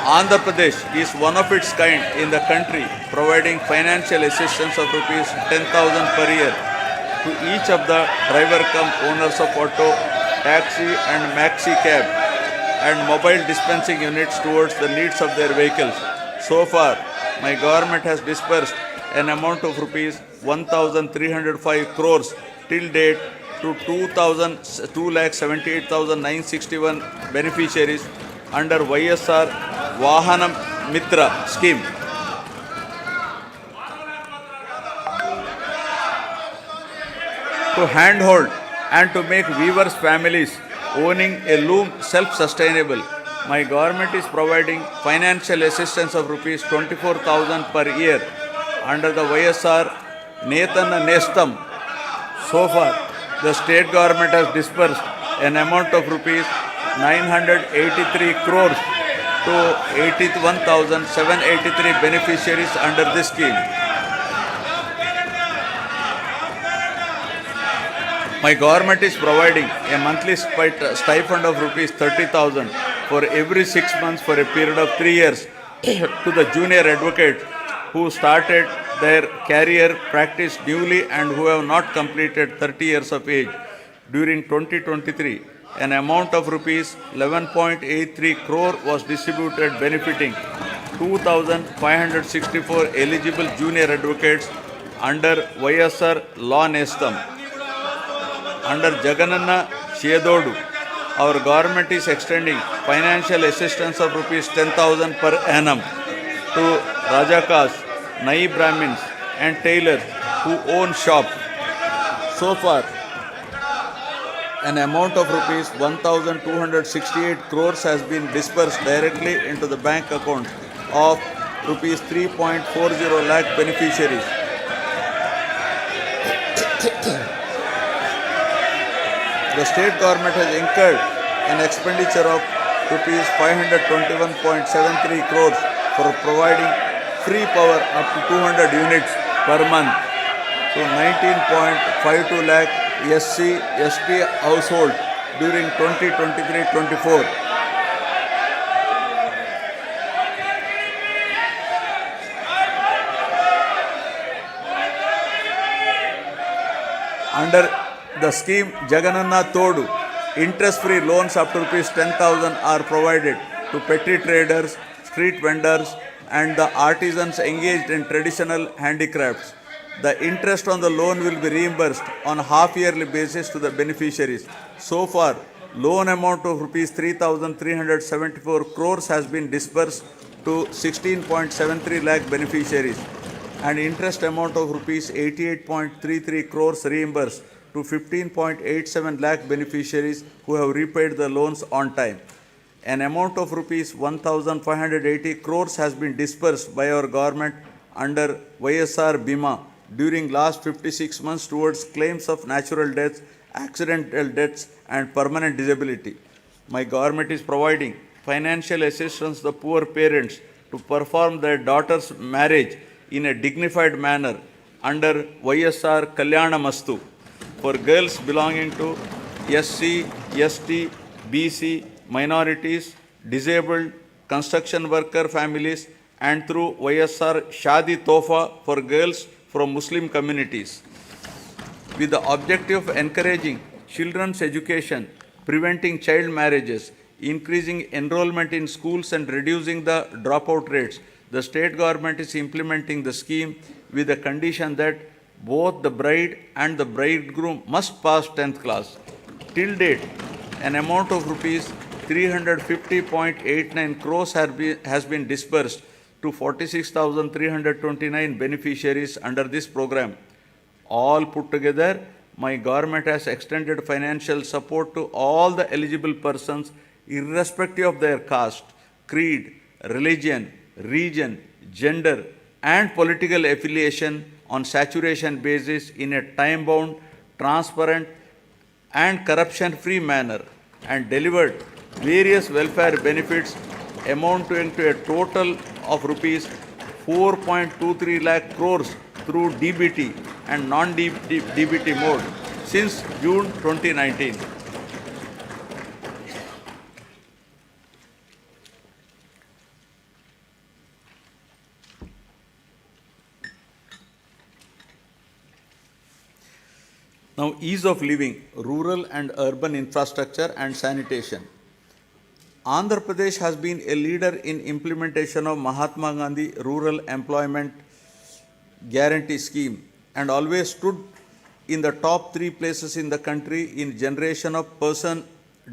Andhra Pradesh is one of its kind in the country, providing financial assistance of rupees 10,000 per year to each of the driver cum owners of auto, taxi and maxi cab and mobile dispensing units towards the needs of their vehicles. So far, my government has disbursed an amount of rupees 1,305 crores till date to 2,78,961 beneficiaries under YSR Vahanam Mitra scheme. To handhold and to make weavers' families owning a loom self-sustainable, my government is providing financial assistance of rupees 24,000 per year under the YSR Nethana Nestam. So far, the state government has disbursed an amount of rupees 983 crores to 81,783 beneficiaries under this scheme. My government is providing a monthly stipend of rupees 30,000 for every 6 months for a period of 3 years to the junior advocates who started their career practice newly and who have not completed 30 years of age. During 2023, an amount of rupees 11.83 crore was distributed benefiting 2,564 eligible junior advocates under YSR Law Nestam. Under Jagananna Chedodu, our government is extending financial assistance of rupees 10,000 per annum to Rajakas, Nai Brahmins and tailors who own shop. So far, an amount of rupees 1,268 crores has been disbursed directly into the bank account of rupees 3.40 lakh beneficiaries. The state government has incurred an expenditure of rupees 521.73 crores for providing free power up to 200 units per month to 19.52 lakh SC/ST households during 2023-24. Under the scheme Jagananna Todu, interest-free loans up to rupees 10,000 are provided to petty traders, street vendors and the artisans engaged in traditional handicrafts. The interest on the loan will be reimbursed on a half-yearly basis to the beneficiaries. So far, loan amount of rupees 3,374 crores has been disbursed to 16.73 lakh beneficiaries and interest amount of rupees 88.33 crores reimbursed to 15.87 lakh beneficiaries who have repaid the loans on time. An amount of rupees 1,580 crores has been disbursed by our government under YSR Bima during last 56 months towards claims of natural deaths, accidental deaths and permanent disability. My government is providing financial assistance to the poor parents to perform their daughter's marriage in a dignified manner under YSR Kalyana for girls belonging to SC, ST, BC, minorities, disabled, construction worker families and through YSR Shadi Tofa for girls from Muslim communities. With the objective of encouraging children's education, preventing child marriages, increasing enrollment in schools and reducing the dropout rates, the state government is implementing the scheme with the condition that both the bride and the bridegroom must pass 10th class. Till date, an amount of rupees 350.89 crores has been disbursed to 46,329 beneficiaries under this program. All put together, my government has extended financial support to all the eligible persons irrespective of their caste, creed, religion, region, gender and political affiliation on saturation basis in a time-bound, transparent and corruption-free manner and delivered various welfare benefits amounting to a total of rupees 4.23 lakh crores through DBT and non-DBT mode since June 2019. Now, ease of living, rural and urban infrastructure and sanitation. Andhra Pradesh has been a leader in implementation of Mahatma Gandhi Rural Employment Guarantee Scheme and always stood in the top 3 places in the country in generation of person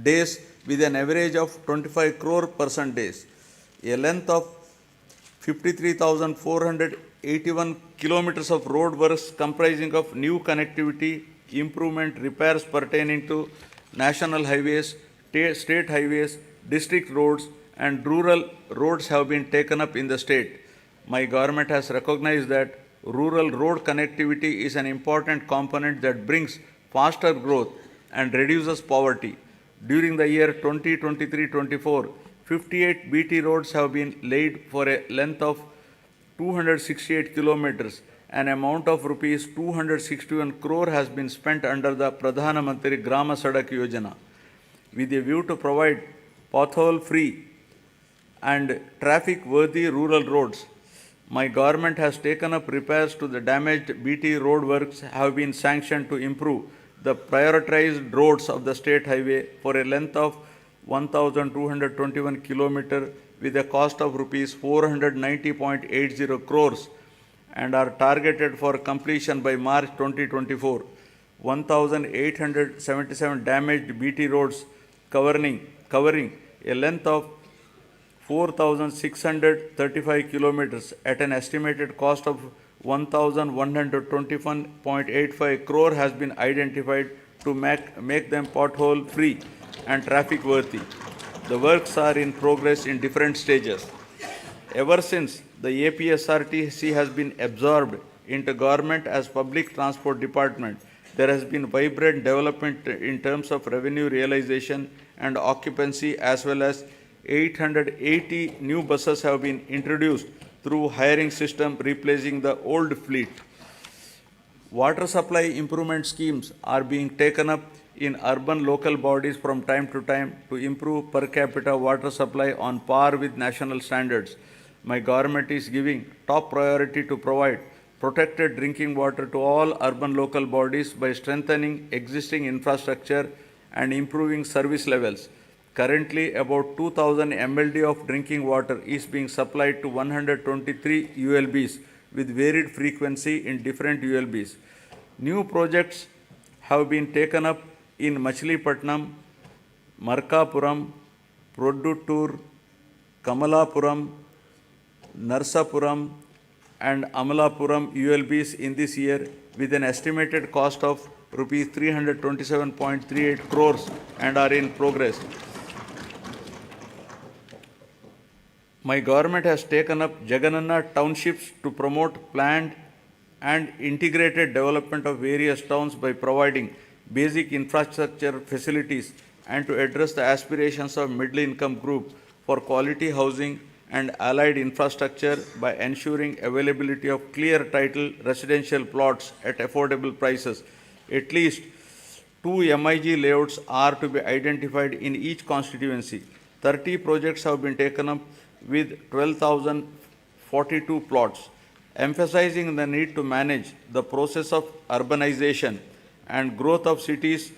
days with an average of 25 crore person days. A length of 53,481 kilometers of road works comprising of new connectivity, improvement, repairs pertaining to national highways, state highways, district roads and rural roads have been taken up in the state. My government has recognized that rural road connectivity is an important component that brings faster growth and reduces poverty. During the year 2023-24, 58 BT roads have been laid for a length of 268 kilometers. An amount of rupees 261 crore has been spent under the Pradhana Mantri Grama Sadak Yojana with a view to provide pothole-free and traffic-worthy rural roads. My government has taken up repairs to the damaged BT road works have been sanctioned to improve the prioritized roads of the state highway for a length of 1,221 km with a cost of rupees 490.80 crores and are targeted for completion by March 2024. 1,877 damaged BT roads covering a length of 4,635 kilometers at an estimated cost of 1,121.85 crore has been identified to make them pothole free and traffic worthy. The works are in progress in different stages. Ever since the APSRTC has been absorbed into government as public transport department, there has been vibrant development in terms of revenue realization and occupancy, as well as 880 new buses have been introduced through hiring system replacing the old fleet. Water supply improvement schemes are being taken up in urban local bodies from time to time to improve per capita water supply on par with national standards. My government is giving top priority to provide protected drinking water to all urban local bodies by strengthening existing infrastructure and improving service levels. Currently, about 2,000 MLD of drinking water is being supplied to 123 ULBs with varied frequency in different ULBs. New projects have been taken up in Machilipatnam, Markapuram, Produttur, Kamalapuram, Narsapuram, and Amalapuram ULBs in this year with an estimated cost of rupees 327.38 crores and are in progress. My government has taken up Jagan townships to promote planned and integrated development of various towns by providing basic infrastructure facilities and to address the aspirations of middle income group for quality housing and allied infrastructure by ensuring availability of clear title residential plots at affordable prices. At least 2 MIG layouts are to be identified in each constituency. 30 projects have been taken up with 12,042 plots, emphasizing the need to manage the process of urbanization and growth of cities.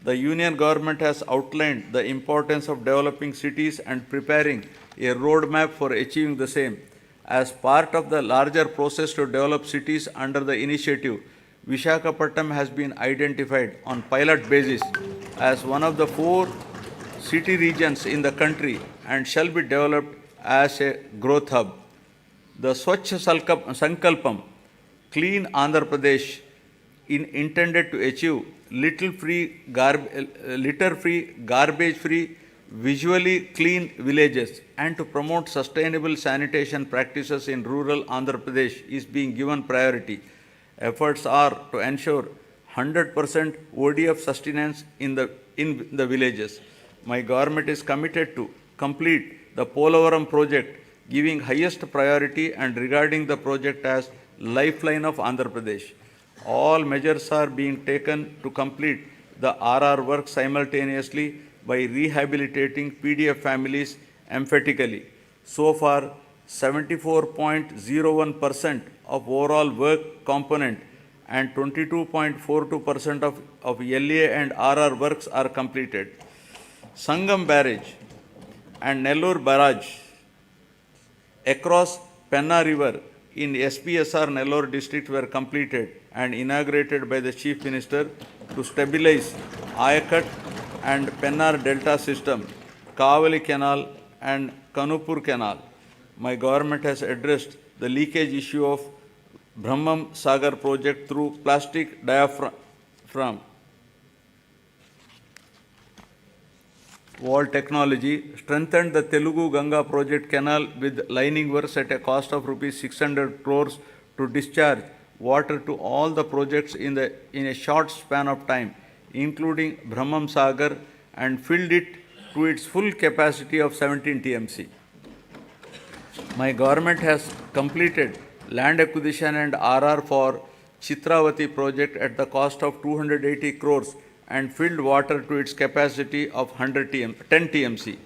The Union government has outlined the importance of developing cities and preparing a roadmap for achieving the same. As part of the larger process to develop cities under the initiative, Visakhapatnam has been identified on pilot basis as one of the 4 city regions in the country and shall be developed as a growth hub. The Swachh Sankalpam, Clean Andhra Pradesh, intended to achieve litter-free, garbage-free, visually clean villages and to promote sustainable sanitation practices in rural Andhra Pradesh is being given priority. Efforts are to ensure 100% ODF sustenance in the villages. My government is committed to complete the Polavaram project, giving highest priority and regarding the project as lifeline of Andhra Pradesh. All measures are being taken to complete the RR work simultaneously by rehabilitating PDF families emphatically. So far, 74.01% of overall work component and 22.42% of LA and RR works are completed. Sangam Barrage and Nellore Barrage across Penna River in SPSR Nellore district were completed and inaugurated by the Chief Minister to stabilize Ayakat and Pennar Delta system, Kavali Canal and Kanupur Canal. My government has addressed the leakage issue of Brahmam Sagar project through plastic diaphragm wall technology, strengthened the Telugu Ganga project canal with lining works at a cost of rupees 600 crores to discharge water to all the projects in a short span of time, including Brahmam Sagar, and filled it to its full capacity of 17 TMC. My government has completed land acquisition and RR for Chitravati project at the cost of 280 crores and filled water to its capacity of 10 TMC.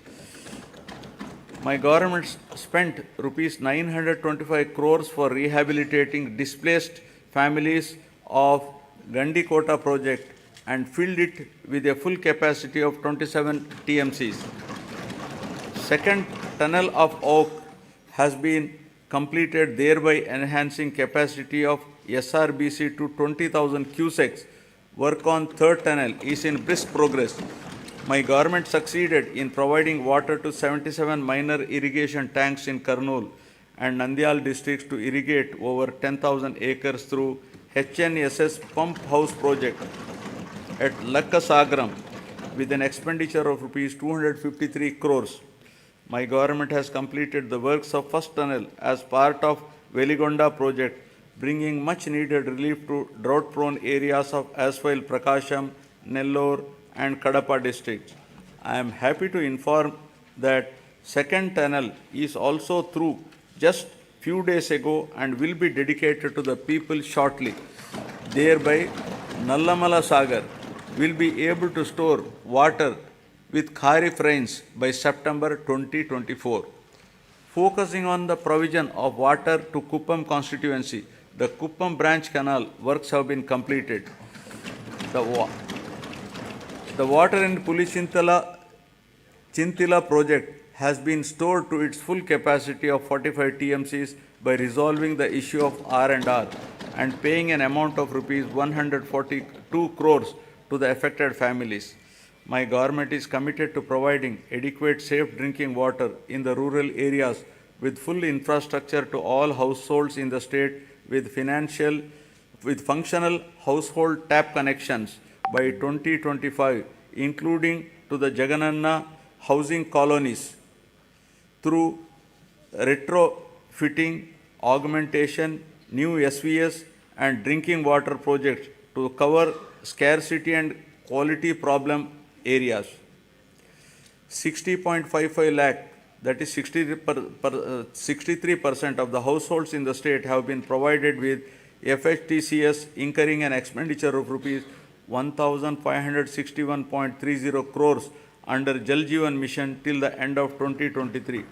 My government spent rupees 925 crores for rehabilitating displaced families of Gandikota project and filled it with a full capacity of 27 TMCs. Second tunnel of Oak has been completed, thereby enhancing capacity of SRBC to 20,000 cusecs. Work on third tunnel is in brisk progress. My government succeeded in providing water to 77 minor irrigation tanks in Kurnool and Nandyal districts to irrigate over 10,000 acres through HNSS pump house project at Lakkasagaram with an expenditure of rupees 253 crores. My government has completed the works of first tunnel as part of Veligonda project, bringing much needed relief to drought-prone areas of Aswal, Prakasham, Nellore, and Kadapa districts. I am happy to inform that second tunnel is also through just few days ago and will be dedicated to the people shortly. Thereby, Nallamala Sagar will be able to store water with Kharif rains by September 2024. Focusing on the provision of water to Kuppam constituency, the Kuppam branch canal works have been completed. The water in Chintila project has been stored to its full capacity of 45 TMCs by resolving the issue of R&R and paying an amount of rupees 142 crores to the affected families. My government is committed to providing adequate safe drinking water in the rural areas with full infrastructure to all households in the state with functional household tap connections by 2025, including to the Jagan housing colonies through retrofitting, augmentation, new SVS and drinking water projects to cover scarcity and quality problem areas. 60.55 lakh, that is 63% of the households in the state have been provided with FHTCS, incurring an expenditure of rupees 1,561.30 crores under Jal Jeevan Mission till the end of 2023.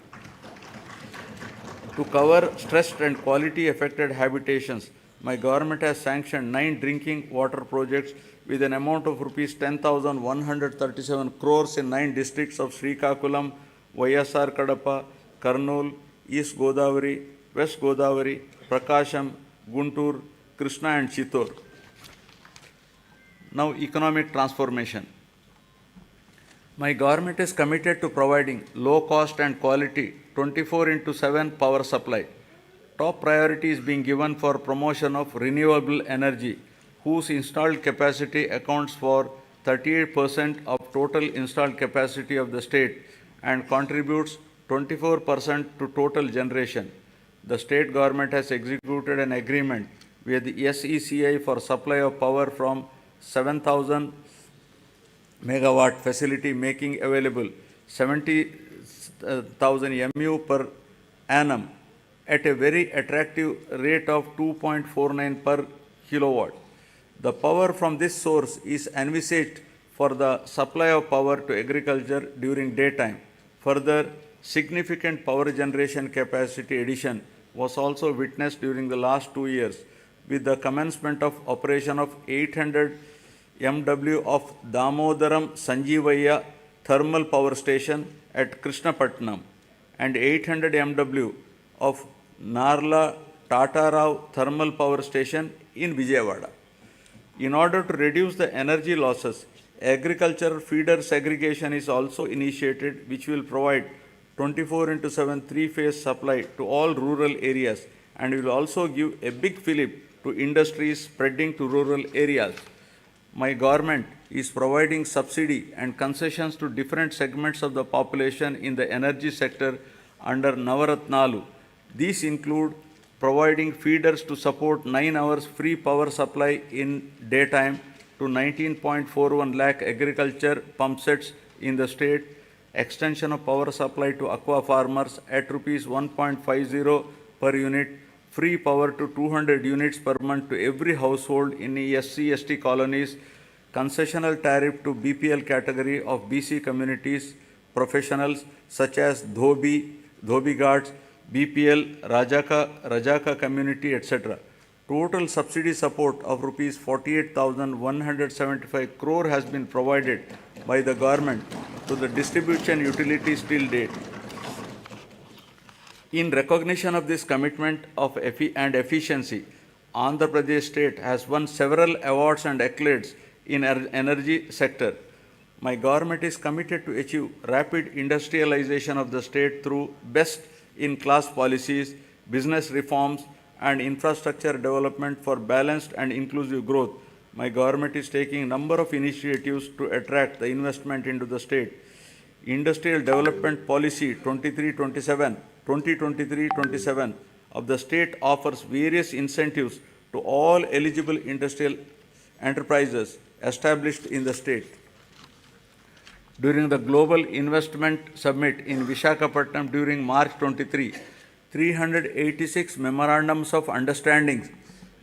To cover stressed and quality affected habitations, my government has sanctioned 9 drinking water projects with an amount of rupees 10,137 crores in 9 districts of Srikakulam, YSR Kadapa, Kurnool, East Godavari, West Godavari, Prakasham, Guntur, Krishna and Chittor. Now, economic transformation. My government is committed to providing low cost and quality 24/7 power supply. Top priority is being given for promotion of renewable energy, whose installed capacity accounts for 38% of total installed capacity of the state and contributes 24% to total generation. The state government has executed an agreement with the SECI for supply of power from 7,000 megawatt facility, making available 70,000 MU per annum at a very attractive rate of 2.49 per kilowatt. The power from this source is envisaged for the supply of power to agriculture during daytime. Further, significant power generation capacity addition was also witnessed during the last 2 years with the commencement of operation of 800 MW of Damodaram Sanjeevaya thermal power station at Krishnapatnam and 800 MW of Narla Tatarao thermal power station in Vijayawada. In order to reduce the energy losses, agricultural feeder segregation is also initiated, which will provide 24/7 3-phase supply to all rural areas and will also give a big fillip to industries spreading to rural areas. My government is providing subsidy and concessions to different segments of the population in the energy sector under Navaratnalu. These include providing feeders to support 9 hours free power supply in daytime to 19.41 lakh agriculture pump sets in the state, extension of power supply to aqua farmers at rupees 1.50 per unit, free power to 200 units per month to every household in SC/ST colonies, concessional tariff to BPL category of BC communities, professionals such as dhobi, Dhobi Ghats, BPL, Rajaka community, etc. Total subsidy support of rupees 48,175 crore has been provided by the government to the distribution utilities till date. In recognition of this commitment of and efficiency, Andhra Pradesh state has won several awards and accolades in energy sector. My government is committed to achieve rapid industrialization of the state through best-in-class policies, business reforms, and infrastructure development for balanced and inclusive growth. My government is taking a number of initiatives to attract the investment into the state. Industrial Development Policy 2023-27 of the state offers various incentives to all eligible industrial enterprises established in the state. During the Global Investment Summit in Visakhapatnam during March 23, 386 memorandums of understanding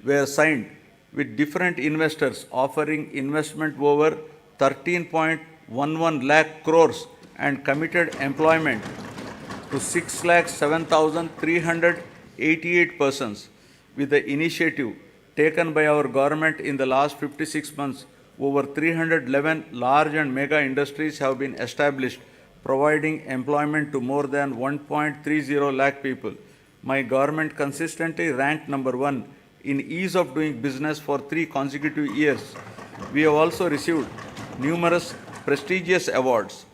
were signed with different investors offering investment over 13.11 lakh crores and committed employment to 6,07,388 persons. With the initiative taken by our government in the last 56 months, over 311 large and mega industries have been established, providing employment to more than 1.30 lakh people. My government consistently ranked number 1 in ease of doing business for 3 consecutive years. We have also received numerous prestigious awards.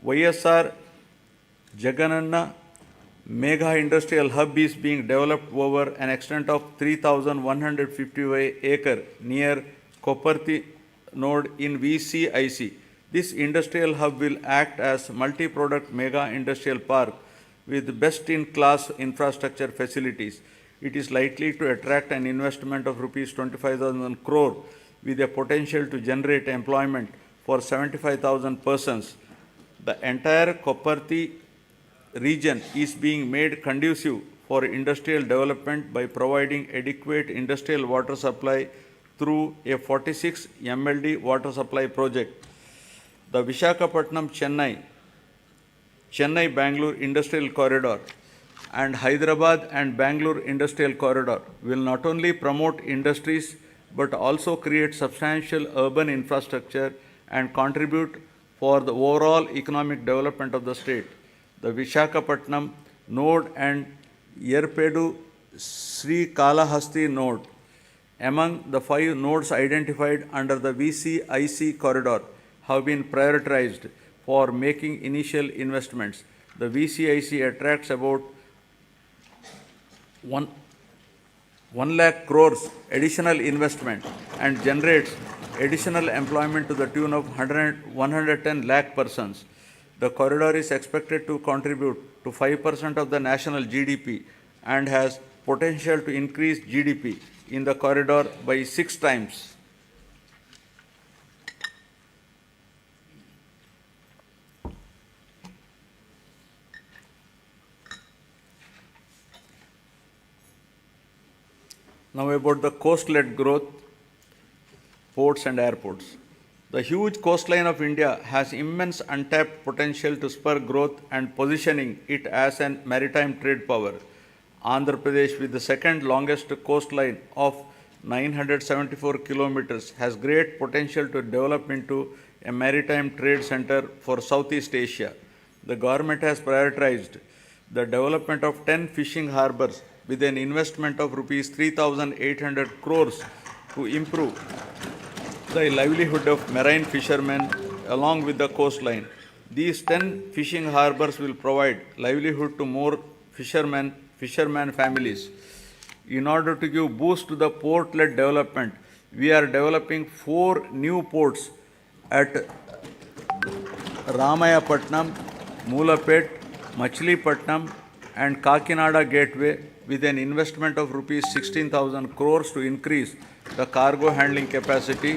YSR Jagan Mega Industrial Hub is being developed over an extent of 3,155 acres near Koparthi node in VCIC. This industrial hub will act as multi-product mega industrial park with best-in-class infrastructure facilities. It is likely to attract an investment of rupees 25,000 crore with a potential to generate employment for 75,000 persons. The entire Koparthi region is being made conducive for industrial development by providing adequate industrial water supply through a 46 MLD water supply project. The Chennai-Bangalore Industrial Corridor and Hyderabad and Bangalore Industrial Corridor will not only promote industries but also create substantial urban infrastructure and contribute for the overall economic development of the state. The Visakhapatnam node and Yerpedu Sri Kalahasti node, among the 5 nodes identified under the VCIC corridor, have been prioritized for making initial investments. The VCIC attracts about 1 lakh crores additional investment and generates additional employment to the tune of 110 lakh persons. The corridor is expected to contribute to 5% of the national GDP and has potential to increase GDP in the corridor by 6 times. Now about the coast-led growth, ports and airports. The huge coastline of India has immense untapped potential to spur growth and positioning it as a maritime trade power. Andhra Pradesh, with the second longest coastline of 974 kilometers, has great potential to develop into a maritime trade center for Southeast Asia. The government has prioritized the development of 10 fishing harbors with an investment of rupees 3,800 crores to improve the livelihood of marine fishermen along with the coastline. These 10 fishing harbors will provide livelihood to more fishermen families. In order to give boost to the port-led development, we are developing 4 new ports at Ramayapatnam, Moolapet, Machilipatnam and Kakinada Gateway with an investment of rupees 16,000 crores to increase the cargo handling capacity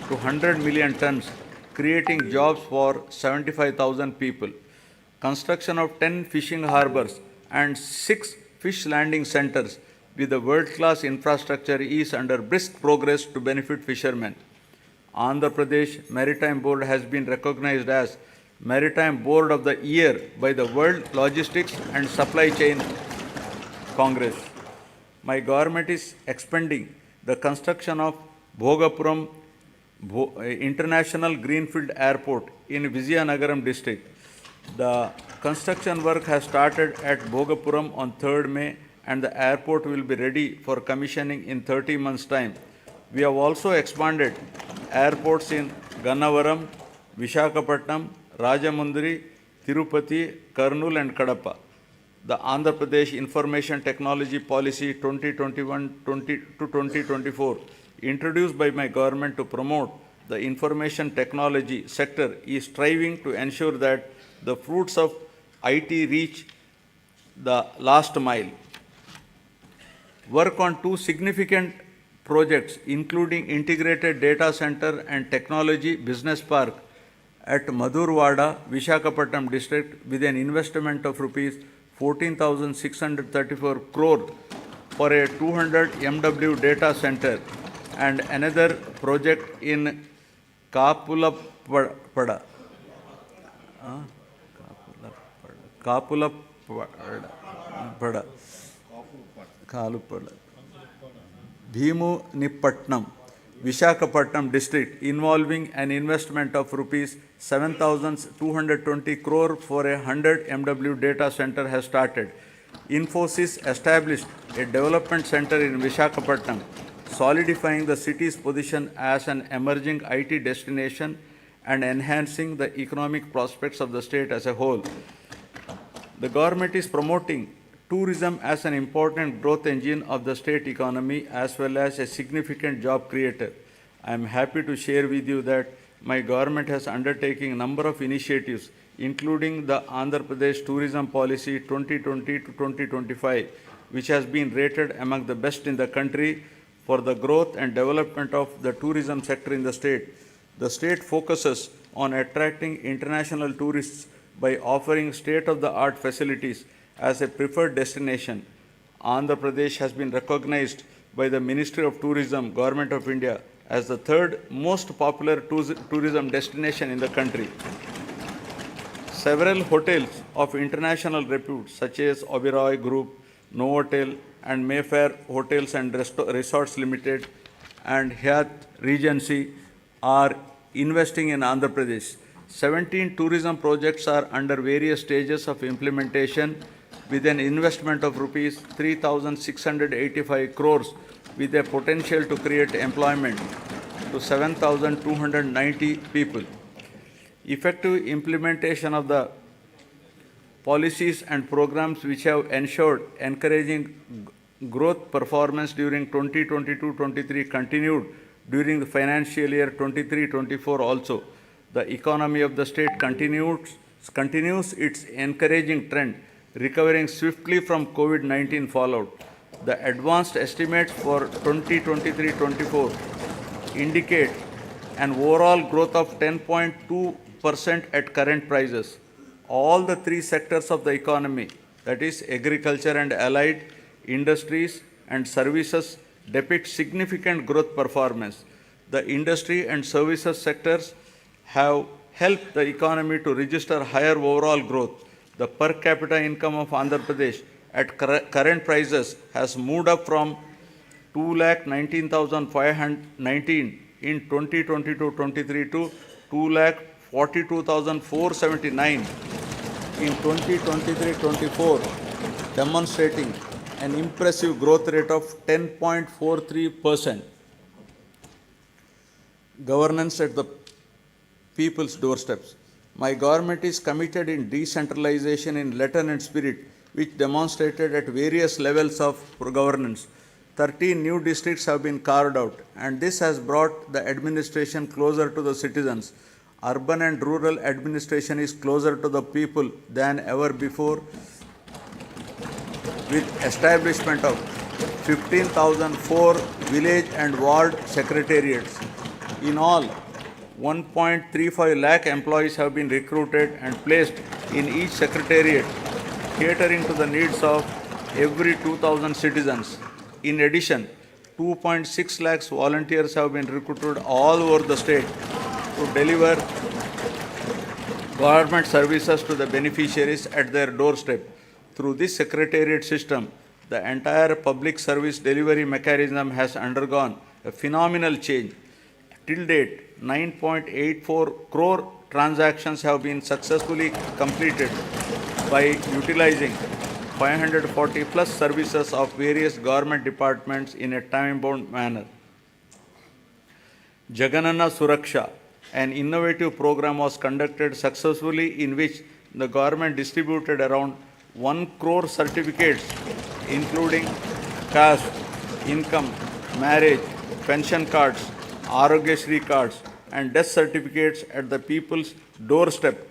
to 100 million tons, creating jobs for 75,000 people. Construction of 10 fishing harbors and 6 fish landing centers with a world-class infrastructure is under brisk progress to benefit fishermen. Andhra Pradesh Maritime Board has been recognized as Maritime Board of the Year by the World Logistics and Supply Chain Congress. My government is expanding the construction of Bhogapuram International Greenfield Airport in Vizianagaram district. The construction work has started at Bhogapuram on 3rd May and the airport will be ready for commissioning in 30 months' time. We have also expanded airports in Gannavaram, Vishakhapatnam, Rajamundri, Tirupati, Kurnool and Kadapa. The Andhra Pradesh Information Technology Policy 2021 to 2024, introduced by my government to promote the information technology sector, is striving to ensure that the fruits of IT reach the last mile. Work on two significant projects, including integrated data center and technology business park at Madhurwada, Vishakhapatnam district, with an investment of rupees 14,634 crore for a 200 MW data center, and another project in Kapulapada, Bhimunipatnam, Vishakhapatnam district, involving an investment of rupees 7,220 crore for a 100 MW data center has started. Infosys established a development center in Vishakhapatnam, solidifying the city's position as an emerging IT destination and enhancing the economic prospects of the state as a whole. The government is promoting tourism as an important growth engine of the state economy as well as a significant job creator. I am happy to share with you that my government has undertaken a number of initiatives, including the Andhra Pradesh Tourism Policy 2020 to 2025, which has been rated among the best in the country for the growth and development of the tourism sector in the state. The state focuses on attracting international tourists by offering state-of-the-art facilities as a preferred destination. Andhra Pradesh has been recognized by the Ministry of Tourism, Government of India, as the third most popular tourism destination in the country. Several hotels of international repute, such as Oberoi Group, Novotel, and Mayfair Hotels and Resorts Limited, and Hyatt Regency, are investing in Andhra Pradesh. 17 tourism projects are under various stages of implementation, with an investment of rupees 3,685 crores, with a potential to create employment to 7,290 people. Effective implementation of the policies and programs which have ensured encouraging growth performance during 2022-23 continued during the financial year 23-24 also. The economy of the state continues its encouraging trend, recovering swiftly from COVID-19 fallout. The advanced estimates for 2023-24 indicate an overall growth of 10.2% at current prices. All the three sectors of the economy, that is agriculture and allied, industries and services, depict significant growth performance. The industry and services sectors have helped the economy to register higher overall growth. The per capita income of Andhra Pradesh at current prices has moved up from 2,19,519 in 2022-23 to 2,42,479 in 2023-24, demonstrating an impressive growth rate of 10.43%. Governance at the people's doorsteps. My government is committed in decentralization in letter and spirit, which demonstrated at various levels of governance. 13 new districts have been carved out, and this has brought the administration closer to the citizens. Urban and rural administration is closer to the people than ever before, with establishment of 15,004 village and ward secretariats. In all, 1.35 lakh employees have been recruited and placed in each secretariat, catering to the needs of every 2,000 citizens. In addition, 2.6 lakhs volunteers have been recruited all over the state to deliver government services to the beneficiaries at their doorstep. Through this secretariat system, the entire public service delivery mechanism has undergone a phenomenal change. Till date, 9.84 crore transactions have been successfully completed by utilizing 540 plus services of various government departments in a time-bound manner. Jagan Suraksha, an innovative program, was conducted successfully in which the government distributed around 1 crore certificates including caste, income, marriage, pension cards, Arogyasri cards and death certificates at the people's doorstep.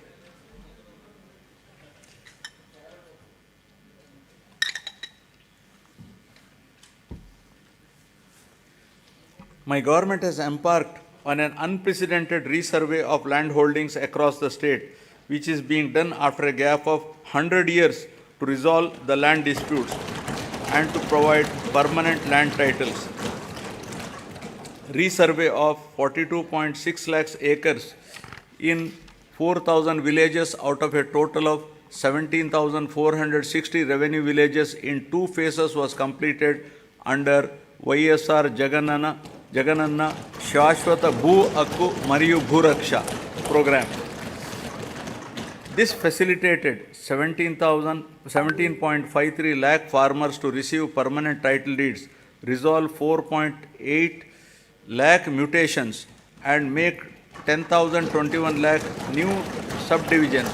My government has embarked on an unprecedented resurvey of land holdings across the state, which is being done after a gap of 100 years to resolve the land disputes and to provide permanent land titles. Resurvey of 42.6 lakhs acres in 4,000 villages out of a total of 17,460 revenue villages in 2 phases was completed under YSR Jaganana Shashwata Bhu Akku Mariyu Bhuraksha program. This facilitated 17.53 lakh farmers to receive permanent title deeds, resolve 4.8 lakh mutations and make 10,021 lakh new subdivisions.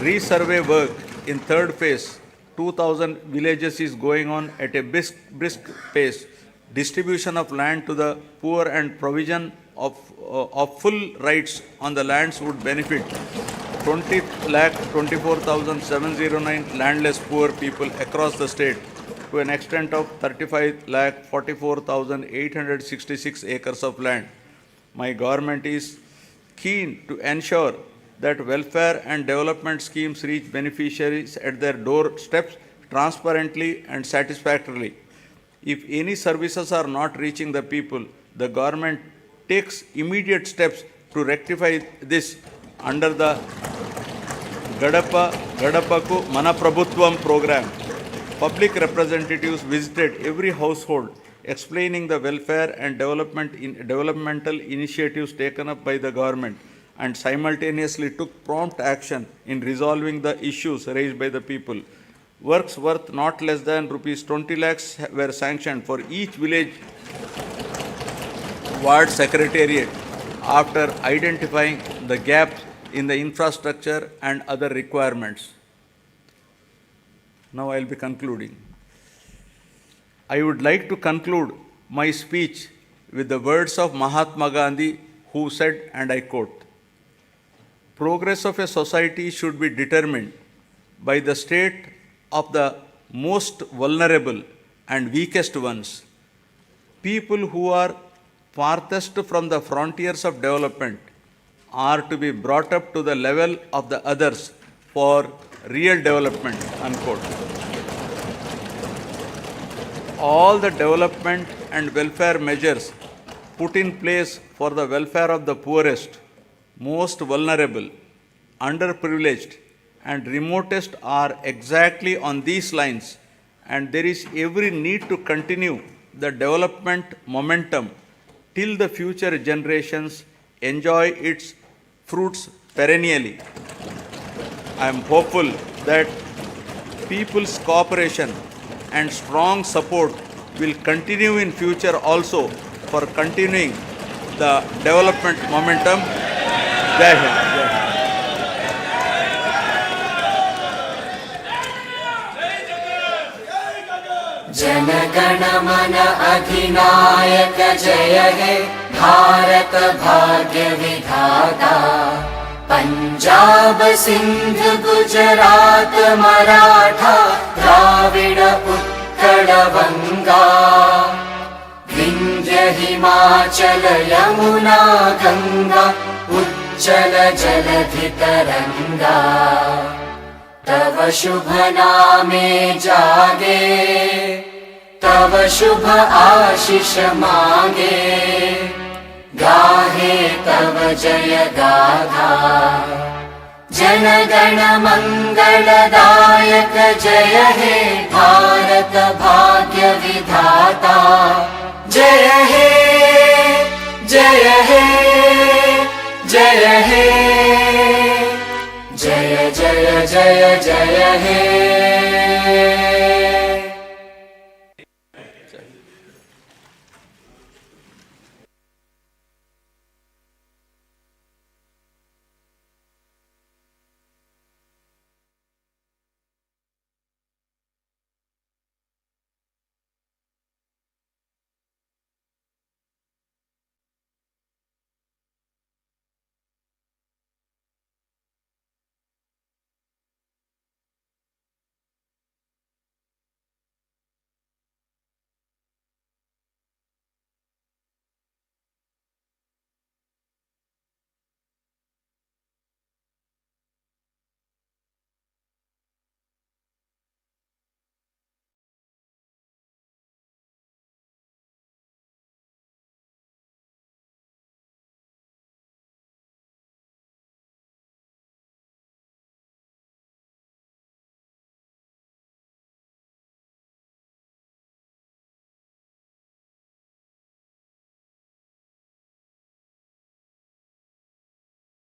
Resurvey work in third phase, 2,000 villages is going on at a brisk pace. Distribution of land to the poor and provision of full rights on the lands would benefit 20,24,709 landless poor people across the state to an extent of 35,44,866 acres of land. My government is keen to ensure that welfare and development schemes reach beneficiaries at their doorsteps transparently and satisfactorily. If any services are not reaching the people, the government takes immediate steps to rectify this under the Gadapaku Manaprabhutvam program. Public representatives visited every household, explaining the welfare and developmental initiatives taken up by the government, and simultaneously took prompt action in resolving the issues raised by the people. Works worth not less than rupees 20 lakhs were sanctioned for each village ward secretariat after identifying the gaps in the infrastructure and other requirements. Now I will be concluding. I would like to conclude my speech with the words of Mahatma Gandhi, who said, and I quote, "Progress of a society should be determined by the state of the most vulnerable and weakest ones. People who are farthest from the frontiers of development are to be brought up to the level of the others for real development," unquote. All the development and welfare measures put in place for the welfare of the poorest, most vulnerable, underprivileged, and remotest are exactly on these lines, and there is every need to continue the development momentum till the future generations enjoy its fruits perennially. I am hopeful that people's cooperation and strong support will continue in future also for continuing the development momentum. Jai Hind. जनगण मन अधिनायक जय हे भारत भाग्य विधाता। पंजाब सिंध गुजरात मराठा द्राविड उत्कल बंगा, विंध्य हिमाचल यमुना गंगा उज्जल जलधि तरंगा। तव शुभ नामे जागे, तव शुभ आशीष मांगे, गाहे तव जय गाथा जनगण मंगलदायक जय हे भारत भाग्य विधाता जय हे जय हे जय हे जय जय जय जय हे।